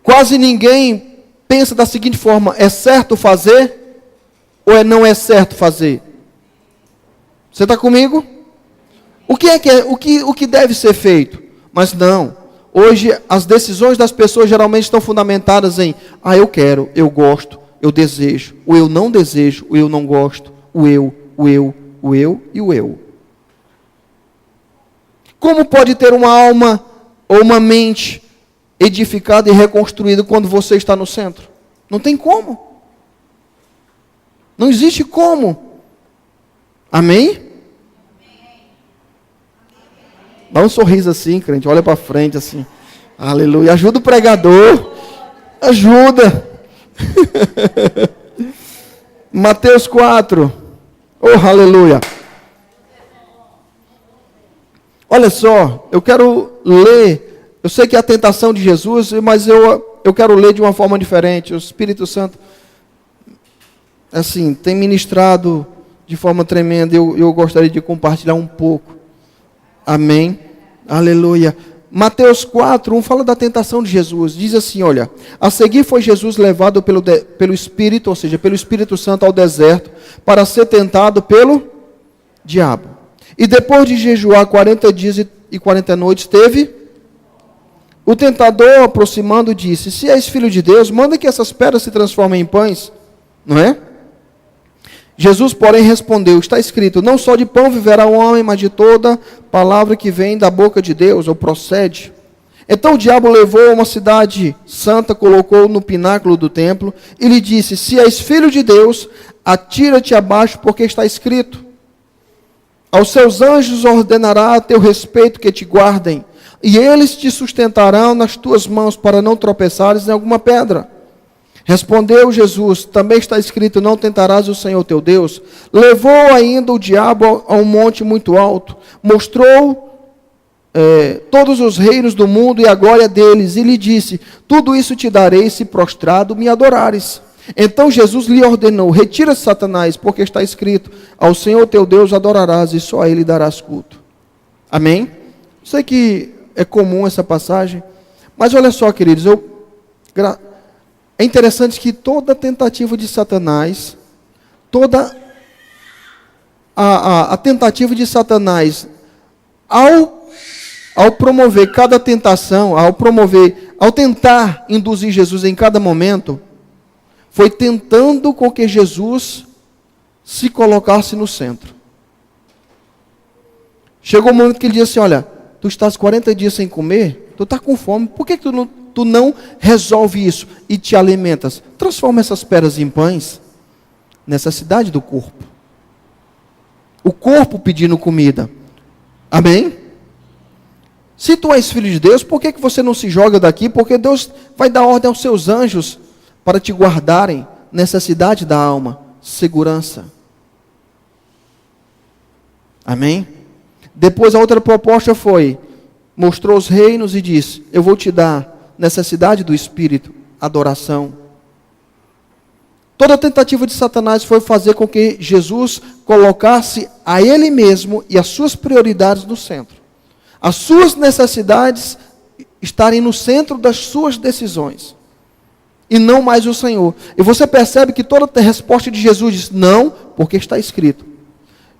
Quase ninguém pensa da seguinte forma, é certo fazer ou não é certo fazer? Você está comigo? O que deve ser feito? Mas não. Hoje, as decisões das pessoas geralmente estão fundamentadas em eu quero, eu gosto, eu desejo, o eu não desejo, o eu não gosto, o eu e o eu. Como pode ter uma alma ou uma mente edificada e reconstruída quando você está no centro? Não tem como. Não existe como. Amém? Dá um sorriso assim, crente, olha para frente assim. Aleluia. Ajuda o pregador. Ajuda. Mateus 4. Oh, aleluia. Olha só, eu quero ler. Eu sei que é a tentação de Jesus, mas eu quero ler de uma forma diferente. O Espírito Santo, assim, tem ministrado de forma tremenda. Eu gostaria de compartilhar um pouco. Amém? Aleluia. Mateus 4, fala da tentação de Jesus. Diz assim, olha, a seguir foi Jesus levado pelo Espírito, ou seja, pelo Espírito Santo ao deserto, para ser tentado pelo diabo. E depois de jejuar 40 dias e 40 noites, teve o tentador, aproximando, disse, se és filho de Deus, manda que essas pedras se transformem em pães. Não é? Jesus, porém, respondeu, está escrito, não só de pão viverá o homem, mas de toda palavra que vem da boca de Deus, ou procede. Então o diabo levou a uma cidade santa, colocou no pináculo do templo, e lhe disse, se és filho de Deus, atira-te abaixo, porque está escrito, aos seus anjos ordenará a teu respeito que te guardem, e eles te sustentarão nas tuas mãos, para não tropeçares em alguma pedra. Respondeu Jesus, também está escrito, não tentarás o Senhor teu Deus. Levou ainda o diabo a um monte muito alto, mostrou todos os reinos do mundo e a glória deles, e lhe disse, tudo isso te darei se prostrado me adorares. Então Jesus lhe ordenou, retira-se Satanás, porque está escrito, ao Senhor teu Deus adorarás e só a ele darás culto. Amém? Sei que é comum essa passagem. Mas olha só, queridos, é interessante que toda tentativa de Satanás, toda a tentativa de Satanás, ao promover cada tentação, ao tentar induzir Jesus em cada momento, foi tentando com que Jesus se colocasse no centro. Chegou o momento que ele disse assim, olha, tu estás 40 dias sem comer, tu está com fome, por que tu não resolve isso e te alimentas? Transforma essas pedras em pães, necessidade do corpo. O corpo pedindo comida. Amém? Se tu és filho de Deus, por que você não se joga daqui? Porque Deus vai dar ordem aos seus anjos para te guardarem, necessidade da alma, segurança. Amém? Depois a outra proposta foi, mostrou os reinos e disse, eu vou te dar necessidade do Espírito, adoração. Toda a tentativa de Satanás foi fazer com que Jesus colocasse a Ele mesmo e as suas prioridades no centro. As suas necessidades estarem no centro das suas decisões. E não mais o Senhor. E você percebe que toda a resposta de Jesus diz, não, porque está escrito.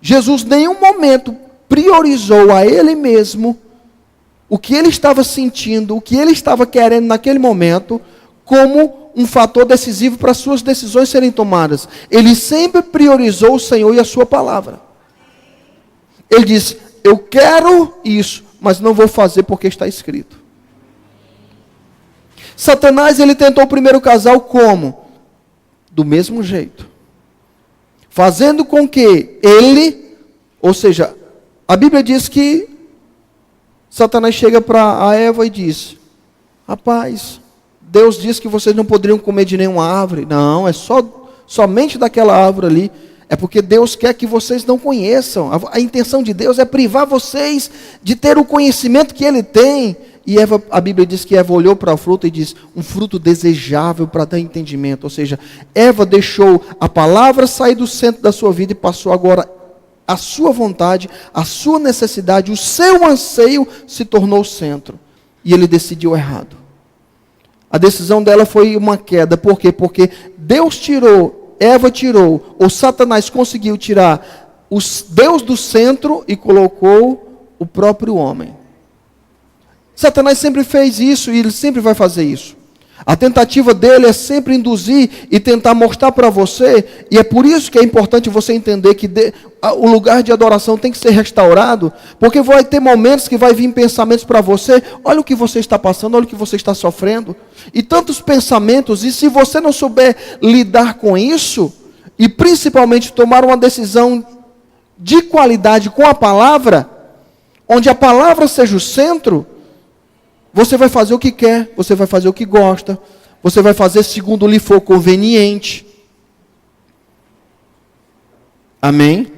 Jesus em nenhum momento priorizou a Ele mesmo, o que Ele estava sentindo, o que Ele estava querendo naquele momento, como um fator decisivo para as suas decisões serem tomadas. Ele sempre priorizou o Senhor e a sua palavra. Ele disse, eu quero isso, mas não vou fazer porque está escrito. Satanás, ele tentou o primeiro casal como? Do mesmo jeito. Fazendo com que ele, ou seja, a Bíblia diz que Satanás chega para a Eva e diz, rapaz, Deus disse que vocês não poderiam comer de nenhuma árvore. Não, é somente daquela árvore ali. É porque Deus quer que vocês não conheçam. A intenção de Deus é privar vocês de ter o conhecimento que Ele tem. E Eva, a Bíblia diz que Eva olhou para a fruta e diz, um fruto desejável para dar entendimento. Ou seja, Eva deixou a palavra sair do centro da sua vida e passou agora a sua vontade, a sua necessidade, o seu anseio se tornou o centro. E ele decidiu errado. A decisão dela foi uma queda. Por quê? Porque Deus tirou, Eva tirou, ou Satanás conseguiu tirar Deus do centro e colocou o próprio homem. Satanás sempre fez isso e ele sempre vai fazer isso. A tentativa dele é sempre induzir e tentar mostrar para você, e é por isso que é importante você entender que o lugar de adoração tem que ser restaurado, porque vai ter momentos que vai vir pensamentos para você, olha o que você está passando, olha o que você está sofrendo, e tantos pensamentos, e se você não souber lidar com isso, e principalmente tomar uma decisão de qualidade com a palavra, onde a palavra seja o centro, você vai fazer o que quer, você vai fazer o que gosta, você vai fazer segundo lhe for conveniente. Amém?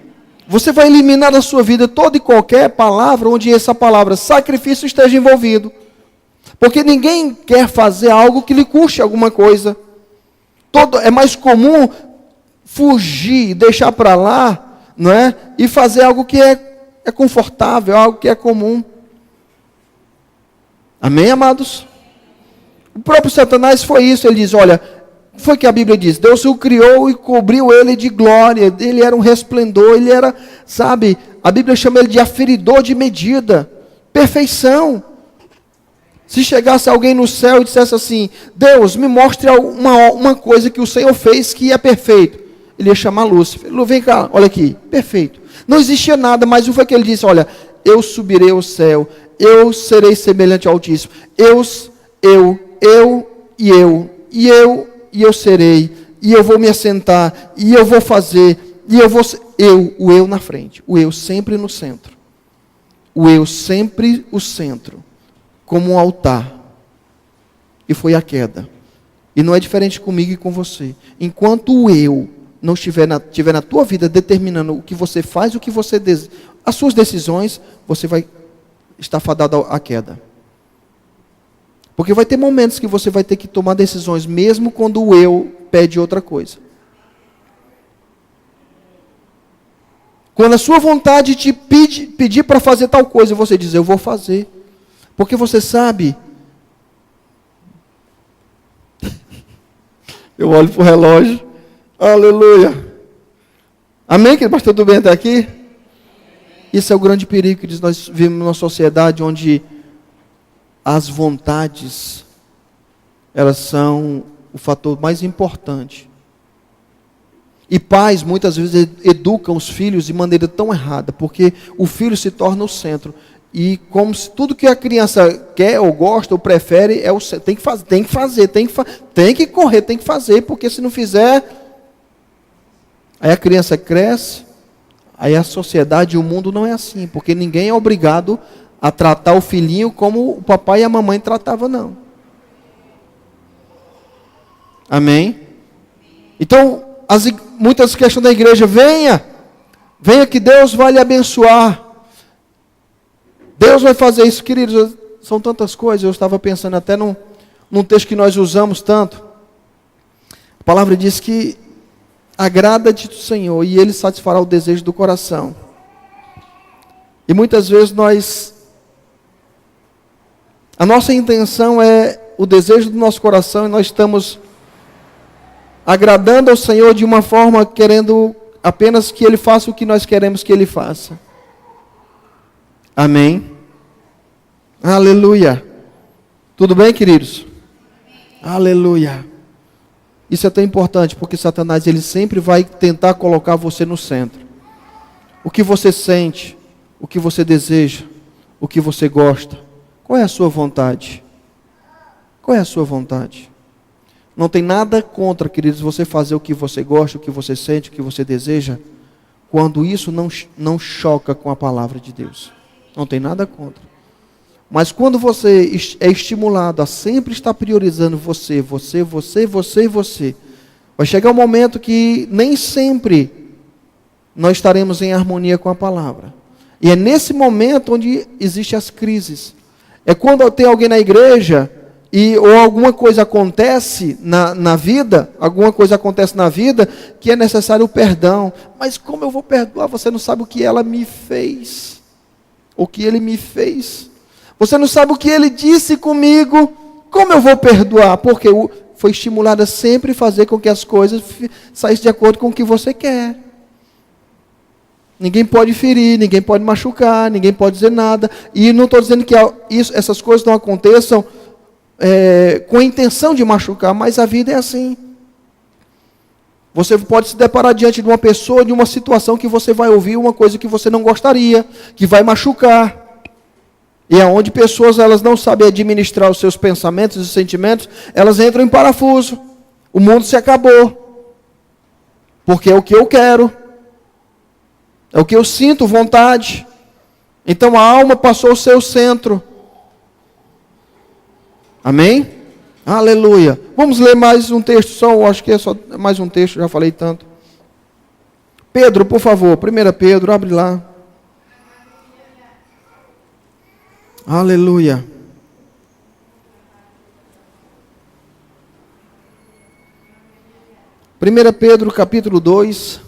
Você vai eliminar da sua vida toda e qualquer palavra onde essa palavra sacrifício esteja envolvido. Porque ninguém quer fazer algo que lhe custe alguma coisa. É mais comum fugir, deixar para lá, não é? E fazer algo que é confortável, algo que é comum. Amém, amados? O próprio Satanás foi isso, ele diz, olha, foi que a Bíblia diz, Deus o criou e cobriu ele de glória, ele era um resplendor, ele era, sabe, a Bíblia chama ele de aferidor de medida, perfeição. Se chegasse alguém no céu e dissesse assim, Deus, me mostre uma coisa que o Senhor fez que é perfeito, ele ia chamar Lúcifer, vem cá, olha aqui, perfeito. Não existia nada, mas o que foi que ele disse, olha, eu subirei ao céu, eu serei semelhante ao Altíssimo. Eu serei, e eu vou me assentar, e eu vou fazer, e eu vou o eu na frente, o eu sempre no centro. O eu sempre o centro, como um altar. E foi a queda. E não é diferente comigo e com você. Enquanto o eu não estiver na tua vida determinando o que você faz, o que você as suas decisões, você vai está fadado à queda. Porque vai ter momentos que você vai ter que tomar decisões, mesmo quando o eu pede outra coisa. Quando a sua vontade te pedir para fazer tal coisa, você diz, eu vou fazer. Porque você sabe, eu olho para o relógio, aleluia. Amém, querido? Mas tudo bem até aqui? Isso é o grande perigo, que nós vivemos numa sociedade onde as vontades, elas são o fator mais importante. E pais, muitas vezes, educam os filhos de maneira tão errada, porque o filho se torna o centro. E como se tudo que a criança quer, ou gosta, ou prefere, é o centro. Tem que fazer, tem que correr, tem que fazer, porque se não fizer, aí a criança cresce, aí a sociedade e o mundo não é assim, porque ninguém é obrigado a tratar o filhinho como o papai e a mamãe tratavam, não. Amém? Então, muitas questões da igreja, venha que Deus vai lhe abençoar. Deus vai fazer isso, queridos. São tantas coisas. Eu estava pensando até num texto que nós usamos tanto. A palavra diz que agrada-te do Senhor e Ele satisfará o desejo do coração. E muitas vezes a nossa intenção é o desejo do nosso coração, e nós estamos agradando ao Senhor de uma forma, querendo apenas que Ele faça o que nós queremos que Ele faça. Amém? Aleluia. Tudo bem, queridos? Aleluia. Isso é tão importante, porque Satanás, ele sempre vai tentar colocar você no centro. O que você sente, o que você deseja, o que você gosta. Qual é a sua vontade? Qual é a sua vontade? Não tem nada contra, queridos, você fazer o que você gosta, o que você sente, o que você deseja, quando isso não choca com a palavra de Deus. Não tem nada contra. Mas quando você é estimulado a sempre estar priorizando você, vai chegar um momento que nem sempre nós estaremos em harmonia com a palavra. E é nesse momento onde existem as crises. É quando tem alguém na igreja ou alguma coisa acontece na vida, que é necessário o perdão. Mas como eu vou perdoar? Você não sabe o que ela me fez, o que ele me fez. Você não sabe o que ele disse comigo. Como eu vou perdoar? Porque foi estimulada a sempre fazer com que as coisas saíssem de acordo com o que você quer. Ninguém pode ferir, ninguém pode machucar, ninguém pode dizer nada. E não estou dizendo que essas coisas não aconteçam com a intenção de machucar, mas a vida é assim. Você pode se deparar diante de uma pessoa, de uma situação que você vai ouvir uma coisa que você não gostaria, que vai machucar. E aonde pessoas, elas não sabem administrar os seus pensamentos e sentimentos, elas entram em parafuso. O mundo se acabou. Porque é o que eu quero. É o que eu sinto, vontade. Então a alma passou o seu centro. Amém? Aleluia. Vamos ler mais um texto, acho que é só mais um texto, já falei tanto. Pedro, por favor, 1 Pedro, abre lá. Aleluia. Primeira Pedro, capítulo 2.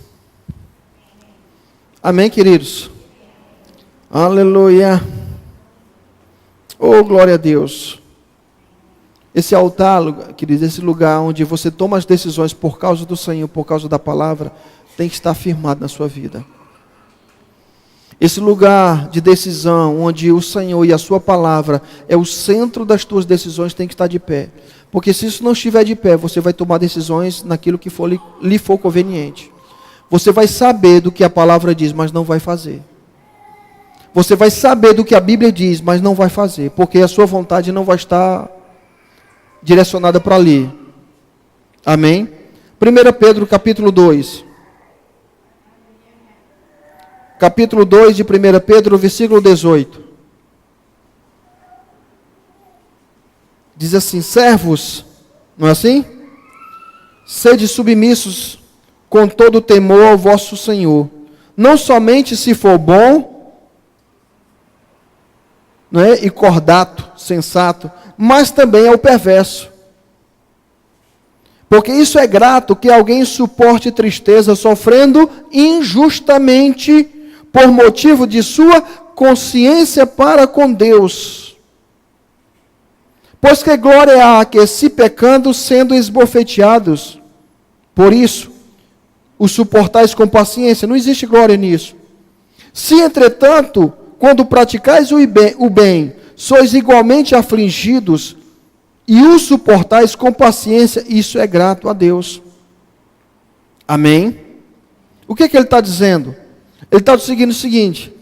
Amém, queridos? Aleluia. Oh, glória a Deus. Esse altar, queridos, esse lugar onde você toma as decisões por causa do Senhor, por causa da palavra, tem que estar firmado na sua vida. Esse lugar de decisão, onde o Senhor e a sua palavra é o centro das tuas decisões, tem que estar de pé. Porque se isso não estiver de pé, você vai tomar decisões naquilo que lhe for conveniente. Você vai saber do que a palavra diz, mas não vai fazer. Você vai saber do que a Bíblia diz, mas não vai fazer. Porque a sua vontade não vai estar direcionada para ali. Amém? 1 Pedro capítulo 2. Capítulo 2 de 1 Pedro, versículo 18. Diz assim: servos, não é assim? Sede submissos com todo temor ao vosso Senhor, não somente se for bom, não é? E cordato, sensato, mas também ao perverso. Porque isso é grato que alguém suporte tristeza sofrendo injustamente por motivo de sua consciência para com Deus. Pois que glória há que, se pecando, sendo esbofeteados, por isso, o suportais com paciência. Não existe glória nisso. Se, entretanto, quando praticais o bem, sois igualmente afligidos, e o suportais com paciência, isso é grato a Deus. Amém? O que ele está dizendo? Ele está seguindo o seguinte: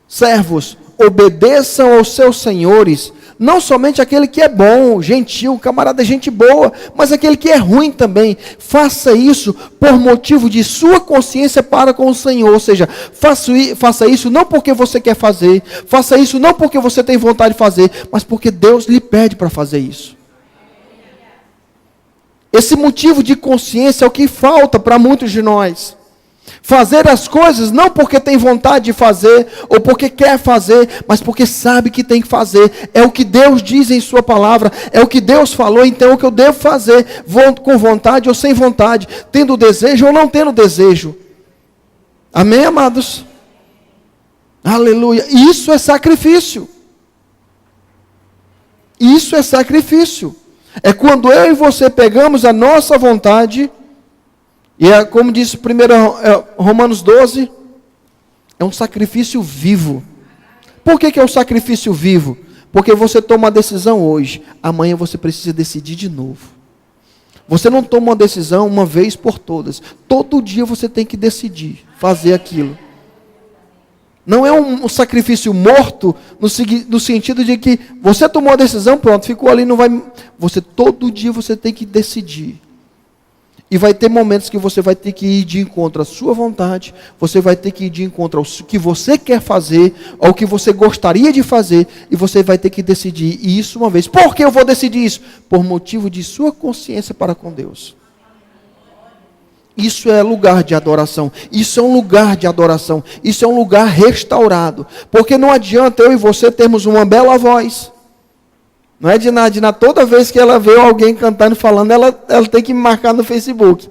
servos, obedeçam aos seus senhores, não somente aquele que é bom, gentil, camarada, gente boa, mas aquele que é ruim também. Faça isso por motivo de sua consciência para com o Senhor. Ou seja, faça isso não porque você quer fazer, faça isso não porque você tem vontade de fazer, mas porque Deus lhe pede para fazer isso. Esse motivo de consciência é o que falta para muitos de nós. Fazer as coisas não porque tem vontade de fazer, ou porque quer fazer, mas porque sabe que tem que fazer. É o que Deus diz em sua palavra, é o que Deus falou, então é o que eu devo fazer, com vontade ou sem vontade, tendo desejo ou não tendo desejo. Amém, amados? Aleluia. Isso é sacrifício. Isso é sacrifício. É quando eu e você pegamos a nossa vontade, e é como disse 1 Romanos 12, é um sacrifício vivo. Por que é um sacrifício vivo? Porque você toma uma decisão hoje, amanhã você precisa decidir de novo. Você não toma uma decisão uma vez por todas. Todo dia você tem que decidir fazer aquilo. Não é um sacrifício morto, no sentido de que você tomou a decisão, pronto, ficou ali, não vai... todo dia você tem que decidir. E vai ter momentos que você vai ter que ir de encontro à sua vontade, você vai ter que ir de encontro ao que você quer fazer, ao que você gostaria de fazer, e você vai ter que decidir isso uma vez. Por que eu vou decidir isso? Por motivo de sua consciência para com Deus. Isso é lugar de adoração, isso é um lugar de adoração, isso é um lugar restaurado, porque não adianta eu e você termos uma bela voz, não é de nada, toda vez que ela vê alguém cantando e falando, ela tem que me marcar no Facebook,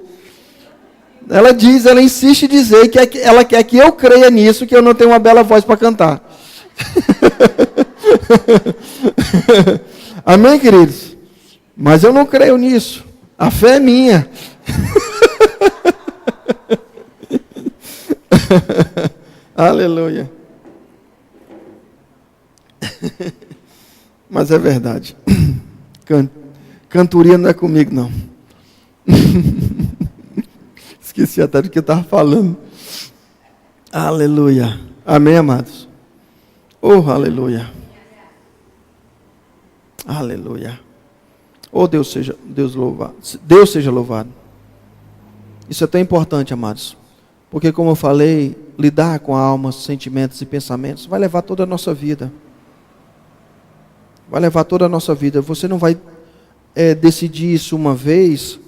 ela insiste em dizer que ela quer que eu creia nisso, que eu não tenho uma bela voz para cantar. Amém, queridos? Mas eu não creio nisso, a fé é minha. Aleluia. Mas é verdade. Cantoria não é comigo, não. Esqueci até do que eu estava falando. Aleluia. Amém, amados? Oh, aleluia. Aleluia. Oh, Deus seja louvado. Deus seja louvado. Isso é tão importante, amados. Porque, como eu falei, lidar com a alma, sentimentos e pensamentos vai levar toda a nossa vida. Vai levar toda a nossa vida. Você não vai decidir isso uma vez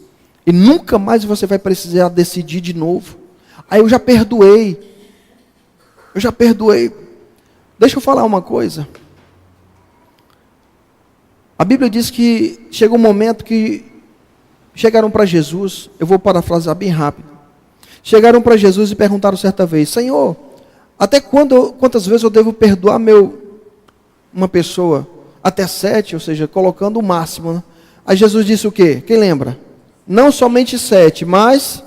e nunca mais você vai precisar decidir de novo. Aí eu já perdoei. Deixa eu falar uma coisa. A Bíblia diz que chegou um momento que chegaram para Jesus, eu vou parafrasear bem rápido. Chegaram para Jesus e perguntaram certa vez: Senhor, até quantas vezes eu devo perdoar uma pessoa? Até 7, ou seja, colocando o máximo. Né? Aí Jesus disse o quê? Quem lembra? Não somente 7, mas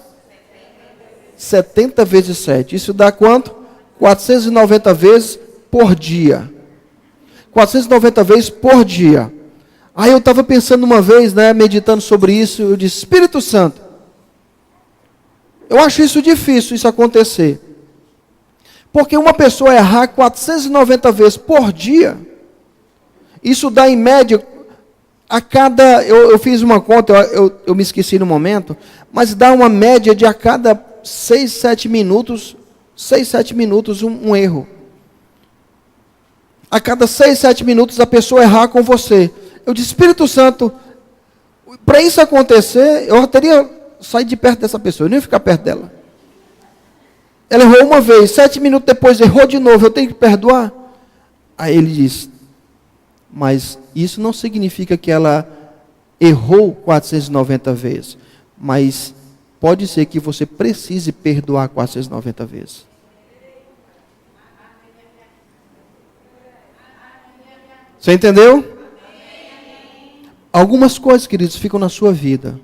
70 vezes 7. Isso dá quanto? 490 vezes por dia. 490 vezes por dia. Aí eu estava pensando uma vez, né, meditando sobre isso, eu disse: Espírito Santo, eu acho isso difícil, isso acontecer. Porque uma pessoa errar 490 vezes por dia, isso dá em média, a cada, eu fiz uma conta, eu me esqueci no momento, mas dá uma média de a cada 6, 7 minutos um erro. A cada 6, 7 minutos a pessoa errar com você. Eu disse: Espírito Santo, para isso acontecer, eu teria sair de perto dessa pessoa, eu nem ia ficar perto dela. Ela errou uma vez, 7 minutos depois errou de novo, eu tenho que perdoar? Aí ele diz: mas isso não significa que ela errou 490 vezes, mas pode ser que você precise perdoar 490 vezes. Você entendeu? Algumas coisas, queridos, ficam na sua vida.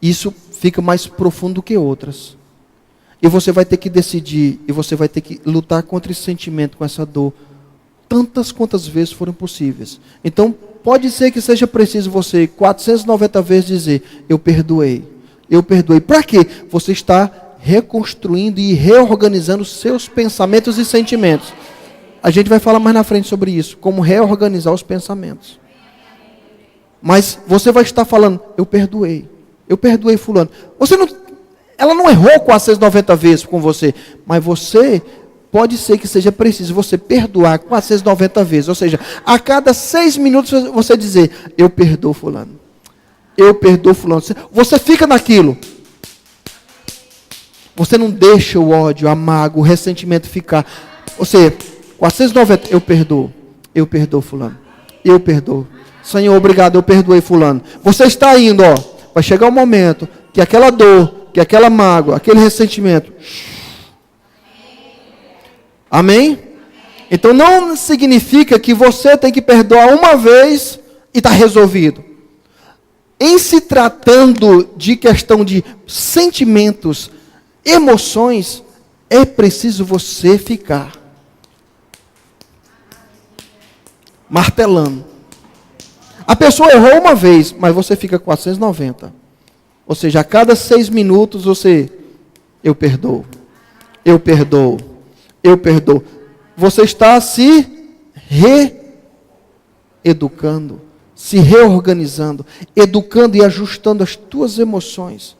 Isso fica mais profundo do que outras. E você vai ter que decidir, e você vai ter que lutar contra esse sentimento, com essa dor, tantas quantas vezes forem possíveis. Então, pode ser que seja preciso você 490 vezes dizer, eu perdoei. Eu perdoei. Para quê? Você está reconstruindo e reorganizando seus pensamentos e sentimentos. A gente vai falar mais na frente sobre isso, como reorganizar os pensamentos. Mas você vai estar falando, eu perdoei fulano. Ela não errou 490 vezes com você, mas você, pode ser que seja preciso você perdoar 490 vezes. Ou seja, a cada 6 minutos você dizer, eu perdoo fulano. Eu perdoo fulano. Você fica naquilo. Você não deixa o ódio, a mágoa, o ressentimento ficar. Você, 490, eu perdoo fulano. Eu perdoo. Senhor, obrigado, eu perdoei fulano. Você está indo, vai chegar um momento que aquela dor, que aquela mágoa, aquele ressentimento. Amém? Então não significa que você tem que perdoar uma vez e está resolvido. Em se tratando de questão de sentimentos, emoções, é preciso você ficar martelando. A pessoa errou uma vez, mas você fica 490. Ou seja, a cada 6 minutos você, eu perdoo. Você está se reeducando, se reorganizando, educando e ajustando as tuas emoções.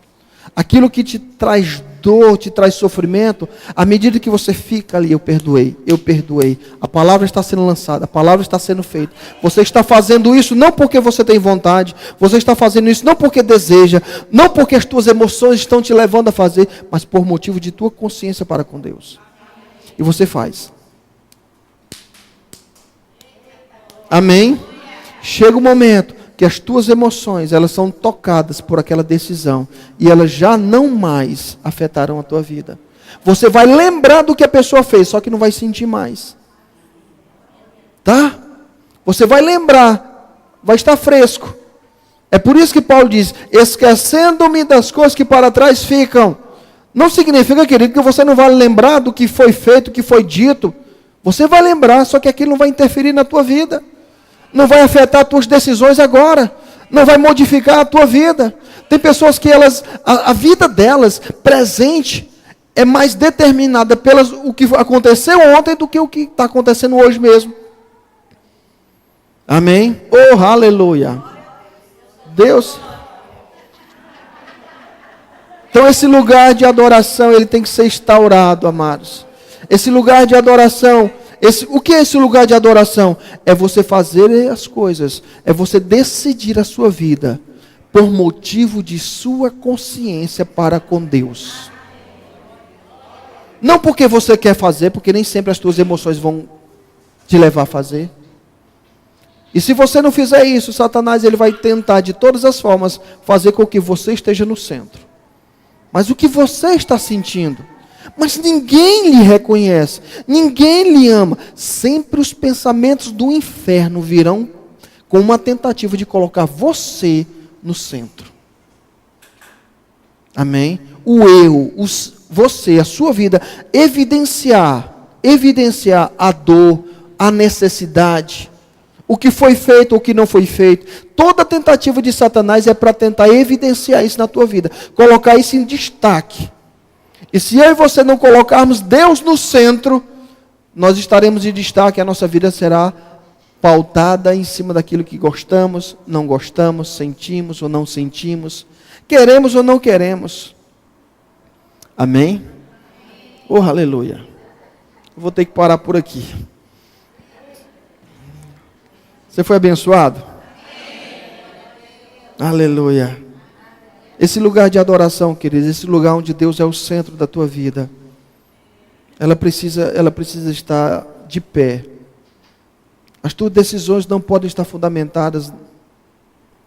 Aquilo que te traz dor, te traz sofrimento, à medida que você fica ali, eu perdoei. A palavra está sendo lançada, a palavra está sendo feita. Você está fazendo isso não porque você tem vontade, você está fazendo isso não porque deseja, não porque as tuas emoções estão te levando a fazer, mas por motivo de tua consciência para com Deus. E você faz. Amém? Chega o momento que as tuas emoções, elas são tocadas por aquela decisão, e elas já não mais afetarão a tua vida. Você vai lembrar do que a pessoa fez, só que não vai sentir mais. Tá? Você vai lembrar, vai estar fresco. É por isso que Paulo diz, esquecendo-me das coisas que para trás ficam. Não significa, querido, que você não vai lembrar do que foi feito, do que foi dito. Você vai lembrar, só que aquilo não vai interferir na tua vida. Não vai afetar as tuas decisões agora. Não vai modificar a tua vida. Tem pessoas que a vida delas, presente, é mais determinada pelo que aconteceu ontem do que o que está acontecendo hoje mesmo. Amém? Oh, aleluia. Deus. Então esse lugar de adoração, ele tem que ser instaurado, amados. Esse lugar de adoração... o que é esse lugar de adoração? É você fazer as coisas, é você decidir a sua vida por motivo de sua consciência para com Deus. Não porque você quer fazer, porque nem sempre as tuas emoções vão te levar a fazer. E se você não fizer isso, Satanás ele vai tentar de todas as formas fazer com que você esteja no centro. Mas o que você está sentindo? Mas ninguém lhe reconhece, ninguém lhe ama. Sempre os pensamentos do inferno virão com uma tentativa de colocar você no centro. Amém? O eu, você, a sua vida, evidenciar a dor, a necessidade, o que foi feito, o que não foi feito. Toda tentativa de Satanás é para tentar evidenciar isso na tua vida, colocar isso em destaque. E se eu e você não colocarmos Deus no centro, nós estaremos em destaque, a nossa vida será pautada em cima daquilo que gostamos, não gostamos, sentimos ou não sentimos, queremos ou não queremos. Amém? Oh, aleluia. Eu vou ter que parar por aqui. Você foi abençoado? Aleluia. Esse lugar de adoração, queridos, esse lugar onde Deus é o centro da tua vida, ela precisa estar de pé. As tuas decisões não podem estar fundamentadas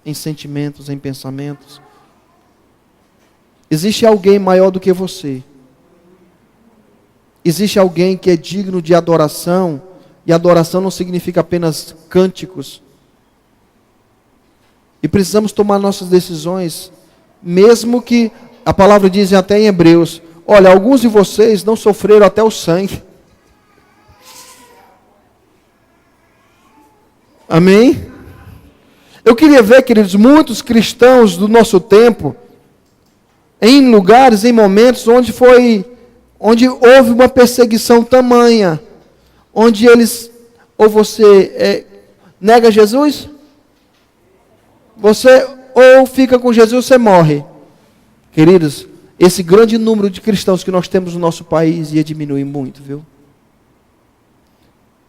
em sentimentos, em pensamentos. Existe alguém maior do que você. Existe alguém que é digno de adoração, e adoração não significa apenas cânticos. E precisamos tomar nossas decisões, mesmo que a palavra diz até em Hebreus, olha, alguns de vocês não sofreram até o sangue. Amém? Eu queria ver, queridos, muitos cristãos do nosso tempo, em lugares, em momentos onde houve uma perseguição tamanha, onde eles, ou você nega Jesus, você ou fica com Jesus, você morre. Queridos, esse grande número de cristãos que nós temos no nosso país ia diminuir muito, viu?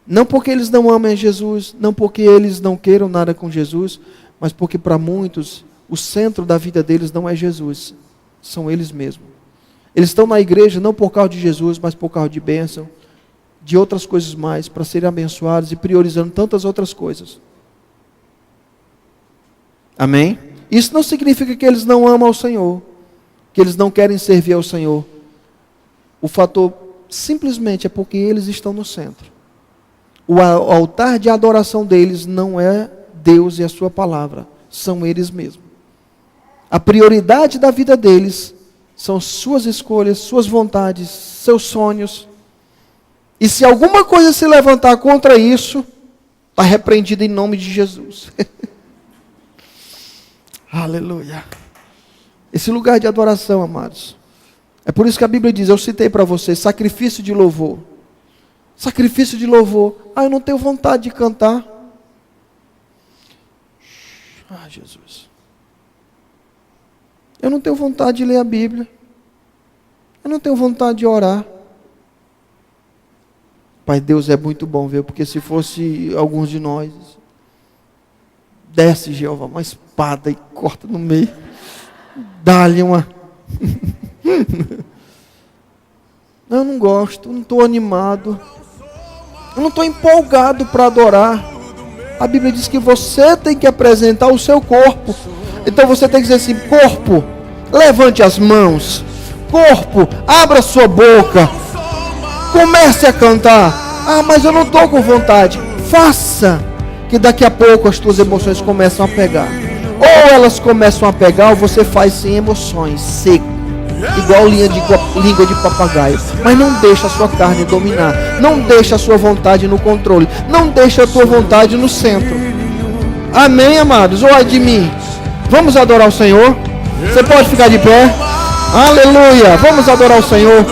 Não porque eles não amem Jesus, não porque eles não queiram nada com Jesus, mas porque para muitos o centro da vida deles não é Jesus, são eles mesmos. Eles estão na igreja não por causa de Jesus, mas por causa de bênção, de outras coisas mais, para serem abençoados e priorizando tantas outras coisas. Amém? Isso não significa que eles não amam ao Senhor, que eles não querem servir ao Senhor. O fator simplesmente é porque eles estão no centro. O altar de adoração deles não é Deus e a sua palavra, são eles mesmos. A prioridade da vida deles são suas escolhas, suas vontades, seus sonhos. E se alguma coisa se levantar contra isso, está repreendido em nome de Jesus. Aleluia. Esse lugar de adoração, amados. É por isso que a Bíblia diz, eu citei para vocês, sacrifício de louvor. Sacrifício de louvor. Eu não tenho vontade de cantar. Jesus. Eu não tenho vontade de ler a Bíblia. Eu não tenho vontade de orar. Pai, Deus é muito bom, viu? Porque se fosse alguns de nós, desce, Jeová, uma espada e corta no meio. Dá-lhe uma... Eu não gosto, não estou animado. Eu não estou empolgado para adorar. A Bíblia diz que você tem que apresentar o seu corpo. Então você tem que dizer assim, corpo, levante as mãos. Corpo, abra sua boca. Comece a cantar. Mas eu não estou com vontade. Faça, que daqui a pouco as tuas emoções começam a pegar. Ou elas começam a pegar, ou você faz sem emoções, seco, igual língua de papagaio. Mas não deixa a sua carne dominar. Não deixa a sua vontade no controle. Não deixa a tua vontade no centro. Amém, amados? Ou ai de mim. Vamos adorar o Senhor? Você pode ficar de pé? Aleluia! Vamos adorar o Senhor.